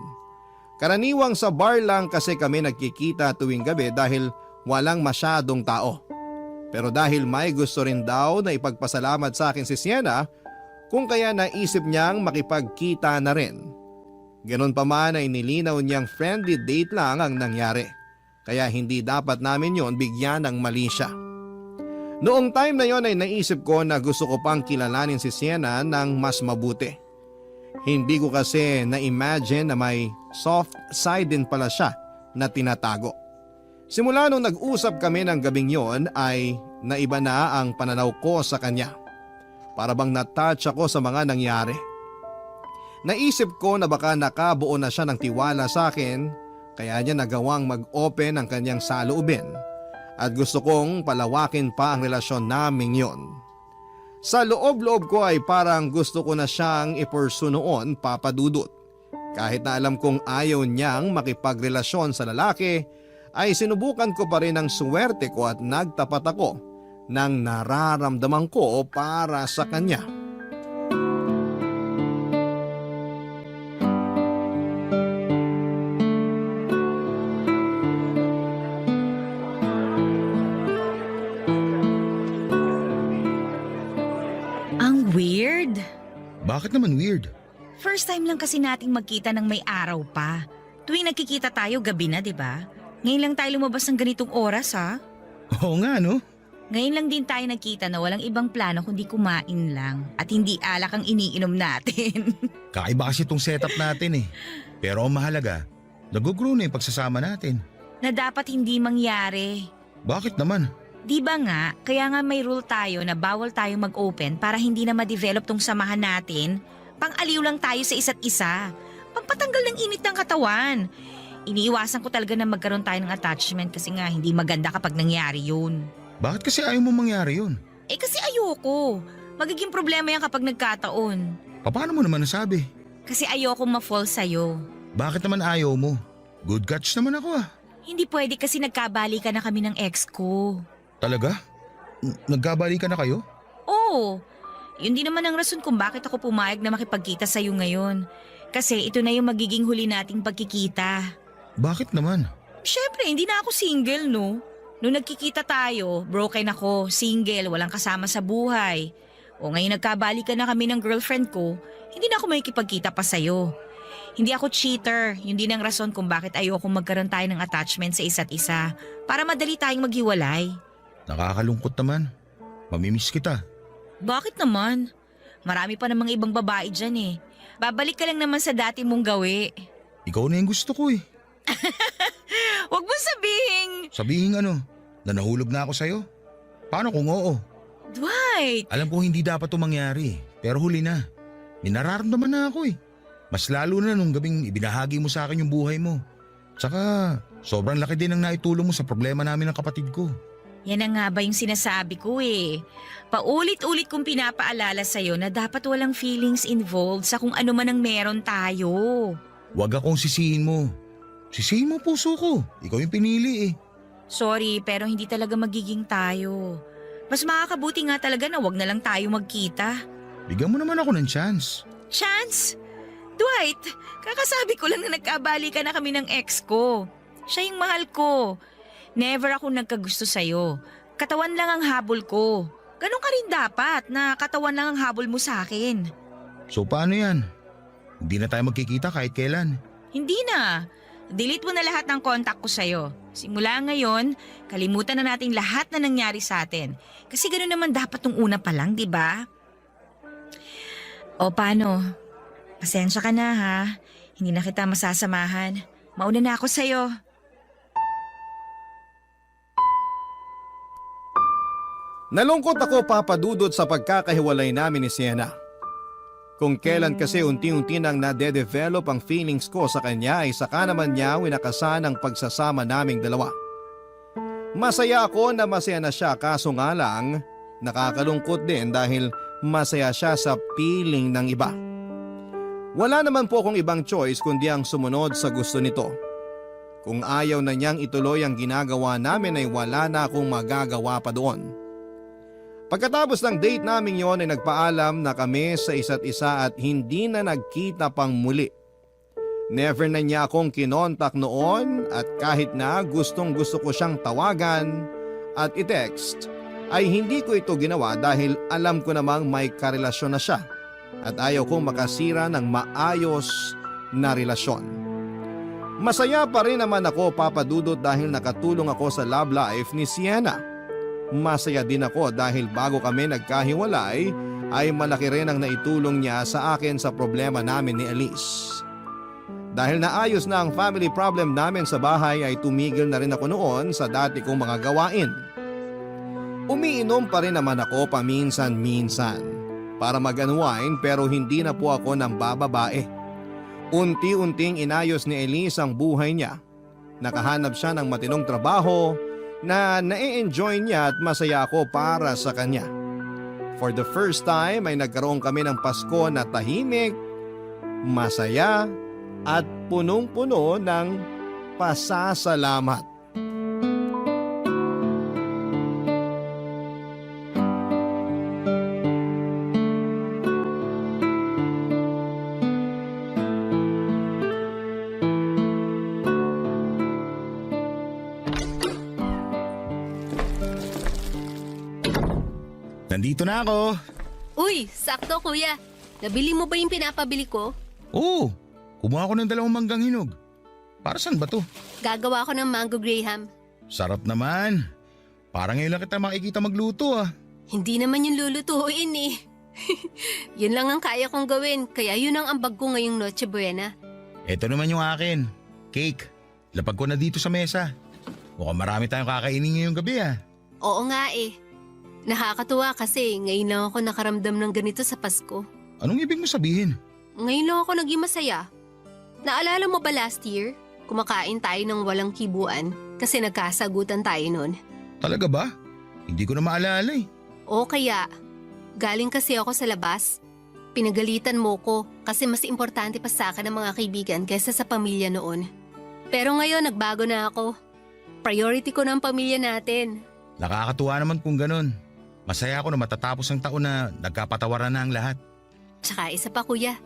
Karaniwang sa bar lang kasi kami nagkikita tuwing gabi dahil walang masyadong tao. Pero dahil may gusto rin daw na ipagpasalamat sa akin si Sienna, kung kaya naisip niyang makipagkita na rin. Ganon pa man ay nilinaw niyang friendly date lang ang nangyari. Kaya hindi dapat namin yon bigyan ng mali siya. Noong time na yon ay naisip ko na gusto ko pang kilalanin si Sienna ng mas mabuti. Hindi ko kasi na-imagine na may soft side din pala siya na tinatago. Simula nung nag-usap kami ng gabing yon ay naiba na ang pananaw ko sa kanya. Para bang natouch ako sa mga nangyari. Naisip ko na baka nakabuo na siya ng tiwala sa akin kaya niya nagawang mag-open ang kanyang saloobin at gusto kong palawakin pa ang relasyon naming yon. Sa loob-loob ko ay parang gusto ko na siyang i-pursue noon, Papadudut. Kahit na alam kong ayaw niyang makipagrelasyon sa lalaki, ay sinubukan ko pa rin ang swerte ko at nagtapat ako ng nararamdaman ko para sa kanya. Weird. Bakit naman weird? First time lang kasi nating magkita ng may araw pa. Tuwing nagkikita tayo, gabi na, di ba? Ngayon lang tayo lumabas ng ganitong oras, ha? Oo nga no. Ngayon lang din tayo nagkita na walang ibang plano kundi kumain lang at hindi alak ang iniinom natin. Kakaiba kasi itong setup natin eh. Pero ang mahalaga, nag-grow na yung pagsasama natin. Na dapat hindi mangyari. Bakit naman? Di ba nga, kaya nga may rule tayo na bawal tayo mag-open para hindi na ma-develop tong samahan natin. Pang-aliw lang tayo sa isa't isa. Pampatanggal ng init ng katawan. Iniiwasan ko talaga na magkaroon tayo ng attachment kasi nga hindi maganda kapag nangyari yun. Bakit kasi ayaw mo mangyari yun? Eh kasi ayoko. Magiging problema yan kapag nagkataon. Paano mo naman nasabi? Kasi ayoko ma-fall sa'yo. Bakit naman ayaw mo? Good catch naman ako ah. Hindi pwede kasi nagkabalikan na kami ng ex ko. Talaga? Nagkabalikan na kayo? Oo. Yun din naman ang rason kung bakit ako pumayag na makipagkita sa'yo ngayon. Kasi ito na yung magiging huli nating pagkikita. Bakit naman? Siyempre, hindi na ako single, no? Noong nagkikita tayo, broken ako, single, walang kasama sa buhay. O ngayon nagkabalikan na kami ng girlfriend ko, hindi na ako makikipagkita pa sa'yo. Hindi ako cheater, yun din ang rason kung bakit ayoko magkaroon tayo ng attachment sa isa't isa para madali tayong maghiwalay. Nakakalungkot naman. Mamimiss kita. Bakit naman? Marami pa namang ibang babae dyan eh. Babalik ka lang naman sa dati mong gawi. Ikaw na yung gusto ko eh. Huwag mo Sabihin ano, na nahulog na ako sa'yo? Paano kung oo? Dwight! Alam ko hindi dapat ito mangyari, pero huli na. May nararamdaman na ako eh. Mas lalo na nung gabing ibinahagi mo sa akin yung buhay mo. Tsaka sobrang laki din ang naitulong mo sa problema namin ng kapatid ko. Yan na nga ba yung sinasabi ko eh. Paulit-ulit kong pinapaalala sa'yo na dapat walang feelings involved sa kung ano man ang meron tayo. Huwag akong sisihin mo. Sisihin mo puso ko. Ikaw yung pinili eh. Sorry, pero hindi talaga magiging tayo. Mas makakabuti nga talaga na wag na lang tayo magkita. Bigyan mo naman ako ng chance. Chance? Dwight, kakasabi ko lang na nagkabalikan na kami ng ex ko. Siya yung mahal ko. Never ako nagkagusto sa'yo. Katawan lang ang habol ko. Ganon ka rin dapat na katawan lang ang habol mo sa akin. So paano yan? Hindi na tayo magkikita kahit kailan. Hindi na. Delete mo na lahat ng contact ko sa'yo. Simula ngayon, kalimutan na natin lahat na nangyari sa atin. Kasi gano'n naman dapat nung una pa lang, di ba? O paano? Pasensya ka na ha. Hindi na kita masasamahan. Mauna na ako sa'yo. Nalungkot ako, Papa Dudut, sa pagkakahiwalay namin ni Sienna. Kung kailan kasi unti-unti nang nade-develop ang feelings ko sa kanya ay saka naman niya winakasan ang pagsasama naming dalawa. Masaya ako na masaya na siya, kaso nga lang nakakalungkot din dahil masaya siya sa piling ng iba. Wala naman po akong ibang choice kundi ang sumunod sa gusto nito. Kung ayaw na niyang ituloy ang ginagawa namin ay wala na akong magagawa pa doon. Pagkatapos ng date namin yon ay nagpaalam na kami sa isa't isa at hindi na nagkita pang muli. Never na niya akong kinontak noon at kahit na gustong gusto ko siyang tawagan at i-text ay hindi ko ito ginawa dahil alam ko namang may karelasyon na siya at ayaw kong makasira ng maayos na relasyon. Masaya pa rin naman ako, Papa Dudut, dahil nakatulong ako sa love life ni Sienna. Masaya din ako dahil bago kami nagkahiwalay ay malaki rin ang naitulong niya sa akin sa problema namin ni Elise. Dahil naayos na ang family problem namin sa bahay ay tumigil na rin ako noon sa dati kong mga gawain. Umiinom pa rin naman ako paminsan-minsan para mag-unwind pero hindi na po ako ng bababae. Unti-unting inayos ni Elise ang buhay niya. Nakahanap siya ng matinong trabaho na na-enjoy niya at masaya ako para sa kanya. For the first time ay nagkaroon kami ng Pasko na tahimik, masaya at punong-puno ng pasasalamat. Nandito na ako. Uy, sakto kuya. Nabili mo ba yung pinapabili ko? Oo, kumuha ako ng 2 manggang hinog. Para saan ba to? Gagawa ko ng mango graham. Sarap naman. Parang ngayon lang kita makikita magluto ah. Hindi naman yung lulutuin eh. Yun lang ang kaya kong gawin, kaya yun ang ambag ko ngayong Noche Buena. Ito naman yung akin. Cake. Lapag ko na dito sa mesa. Mukhang marami tayong kakainin ngayong gabi ah. Oo nga eh. Nakakatuwa kasi ngayon lang ako nakaramdam ng ganito sa Pasko. Anong ibig mo sabihin? Ngayon lang ako naging masaya. Naalala mo ba last year? Kumakain tayo ng walang kibuan kasi nagkasagutan tayo nun. Talaga ba? Hindi ko na maalala eh. O kaya, galing kasi ako sa labas. Pinagalitan mo ko kasi mas importante pa sa akin ang mga kaibigan kaysa sa pamilya noon. Pero ngayon nagbago na ako. Priority ko na ang pamilya natin. Nakakatuwa naman kung ganun. Masaya ako na matatapos ang taon na nagkapatawaran na ang lahat. Tsaka isa pa kuya,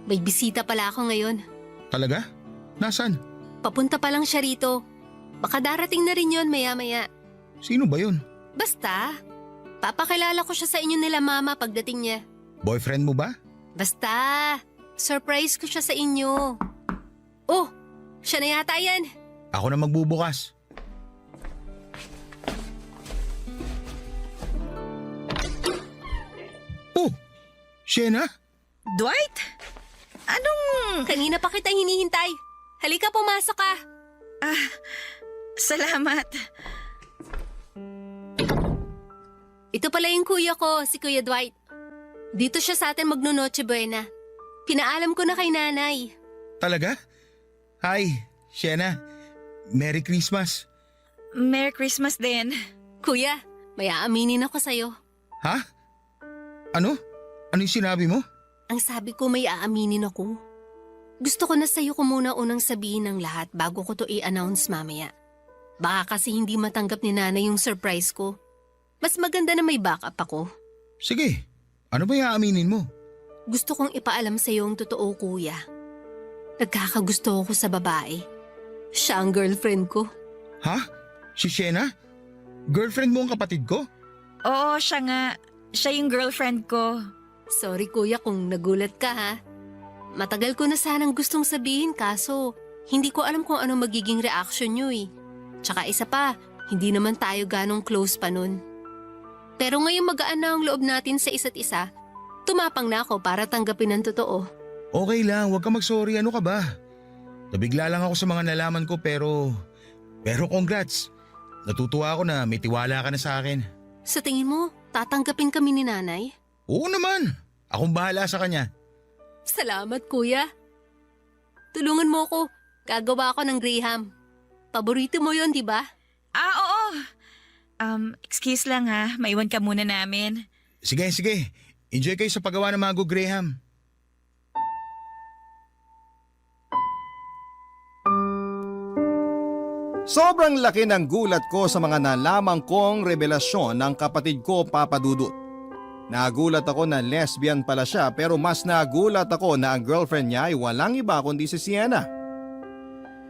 may bisita pala ako ngayon. Talaga? Nasaan? Papunta pa lang siya rito. Baka darating na rin yon maya-maya. Sino ba yun? Basta, papakilala ko siya sa inyo nila mama pagdating niya. Boyfriend mo ba? Basta, surprise ko siya sa inyo. Oh, siya na yata yan. Ako na magbubukas. Oh, Shena? Dwight? Anong... Kanina pa kita hinihintay. Halika, pumasok ka. Salamat. Ito pala yung kuya ko, si Kuya Dwight. Dito siya sa atin magno-Noche Buena. Pinaalam ko na kay nanay. Talaga? Hi, Shena. Merry Christmas. Merry Christmas din. Kuya, may aaminin ako sa'yo. Ha? Ano? Ano yung sinabi mo? Ang sabi ko may aaminin ako. Gusto ko na sa'yo ko muna unang sabihin ng lahat bago ko to i-announce mamaya. Baka kasi hindi matanggap ni nanay yung surprise ko. Mas maganda na may backup ako. Sige, ano ba yung aaminin mo? Gusto kong ipaalam sa'yo ang totoo, kuya. Nagkakagusto ako sa babae. Siya ang girlfriend ko. Ha? Si Shena? Girlfriend mo ang kapatid ko? Oo, siya nga. Siya yung girlfriend ko. Sorry kuya kung nagulat ka ha. Matagal ko na sanang gustong sabihin kaso hindi ko alam kung ano magiging reaction nyo eh. Tsaka isa pa, hindi naman tayo ganong close pa nun. Pero ngayon magaan na ang loob natin sa isa't isa, tumapang na ako para tanggapin ang totoo. Okay lang, huwag ka mag-sorry. Ano ka ba? Nabigla lang ako sa mga nalaman ko pero congrats. Natutuwa ako na may tiwala ka na sa akin. Sa tingin mo, tatanggapin kami ni nanay? Oo naman. Akong bahala sa kanya. Salamat kuya. Tulungan mo ako. Gagawa ako ng Graham. Paborito mo yon, di ba? Oo. Excuse lang ha. Maiwan ka muna namin. Sige. Enjoy kayo sa paggawa ng Mango Graham. Sobrang laki ng gulat ko sa mga nalaman kong revelasyon ng kapatid ko, Papa Dudut. Nagulat ako na lesbian pala siya pero mas nagulat ako na ang girlfriend niya ay walang iba kundi si Sienna.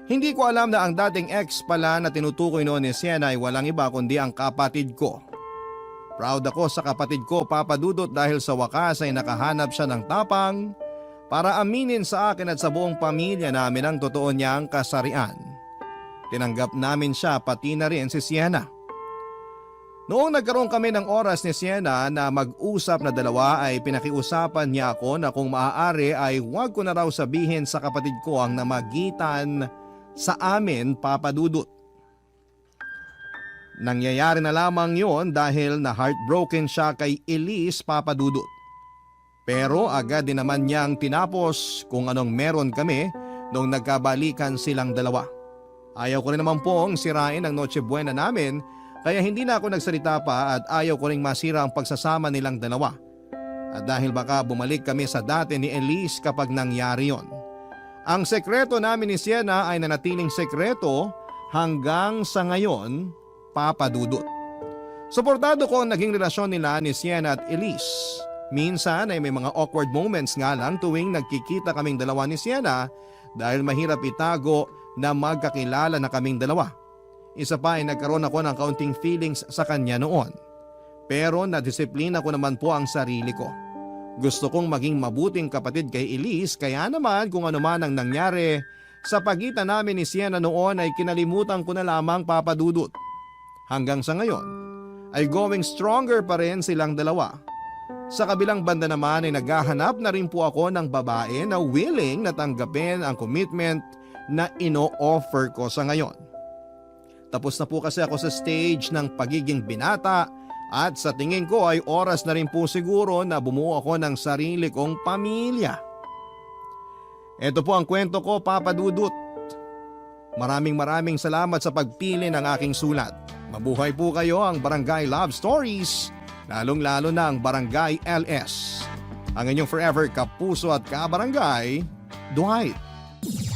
Hindi ko alam na ang dating ex pala na tinutukoy noon ni Sienna ay walang iba kundi ang kapatid ko. Proud ako sa kapatid ko, Papa Dudut, dahil sa wakas ay nakahanap siya ng tapang para aminin sa akin at sa buong pamilya namin ang totoo niyang kasarian. Tinanggap namin siya pati na rin si Sienna. Noong nagkaroon kami ng oras ni Sienna na mag-usap na dalawa ay pinakiusapan niya ako na kung maaari ay huwag ko na raw sabihin sa kapatid ko ang namagitan sa amin, Papa Dudut. Nangyayari na lamang yon dahil na heartbroken siya kay Elise, Papa Dudut. Pero agad din naman niyang tinapos kung anong meron kami nung nagkabalikan silang dalawa. Ayaw ko rin naman pong sirain ang Noche Buena namin kaya hindi na ako nagsalita pa at ayaw ko ring masira ang pagsasama nilang dalawa. At dahil baka bumalik kami sa dati ni Elise kapag nangyari yon. Ang sekreto namin ni Sienna ay nanatiling sekreto hanggang sa ngayon, Papa Dudut. Suportado ko ang naging relasyon nila ni Sienna at Elise. Minsan ay may mga awkward moments nga lang tuwing nagkikita kaming dalawa ni Sienna dahil mahirap itago na magkakilala na kaming dalawa. Isa pa ay nagkaroon ako ng kaunting feelings sa kanya noon. Pero nadisiplina ko naman po ang sarili ko. Gusto kong maging mabuting kapatid kay Elise kaya naman kung ano man ang nangyari sa pagitan namin ni Sienna noon ay kinalimutan ko na lamang, Papa Dudut. Hanggang sa ngayon ay going stronger pa rin silang dalawa. Sa kabilang banda naman ay naghahanap na rin po ako ng babae na willing na tanggapin ang commitment na ino-offer ko sa ngayon. Tapos na po kasi ako sa stage ng pagiging binata at sa tingin ko ay oras na rin po siguro na bumuo ako ng sarili kong pamilya. Ito po ang kwento ko, Papa Dudut. Maraming salamat sa pagpili ng aking sulat. Mabuhay po kayo ang Barangay Love Stories, lalong-lalo na ang Barangay LS. Ang inyong forever kapuso at kabarangay, Dwight.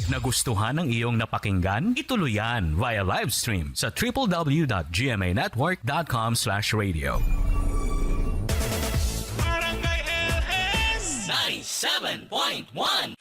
Nagustuhan ng iyong napakinggan? Ituloy yan via live stream sa www.gmanetwork.com/radio. Barangay LS 97.1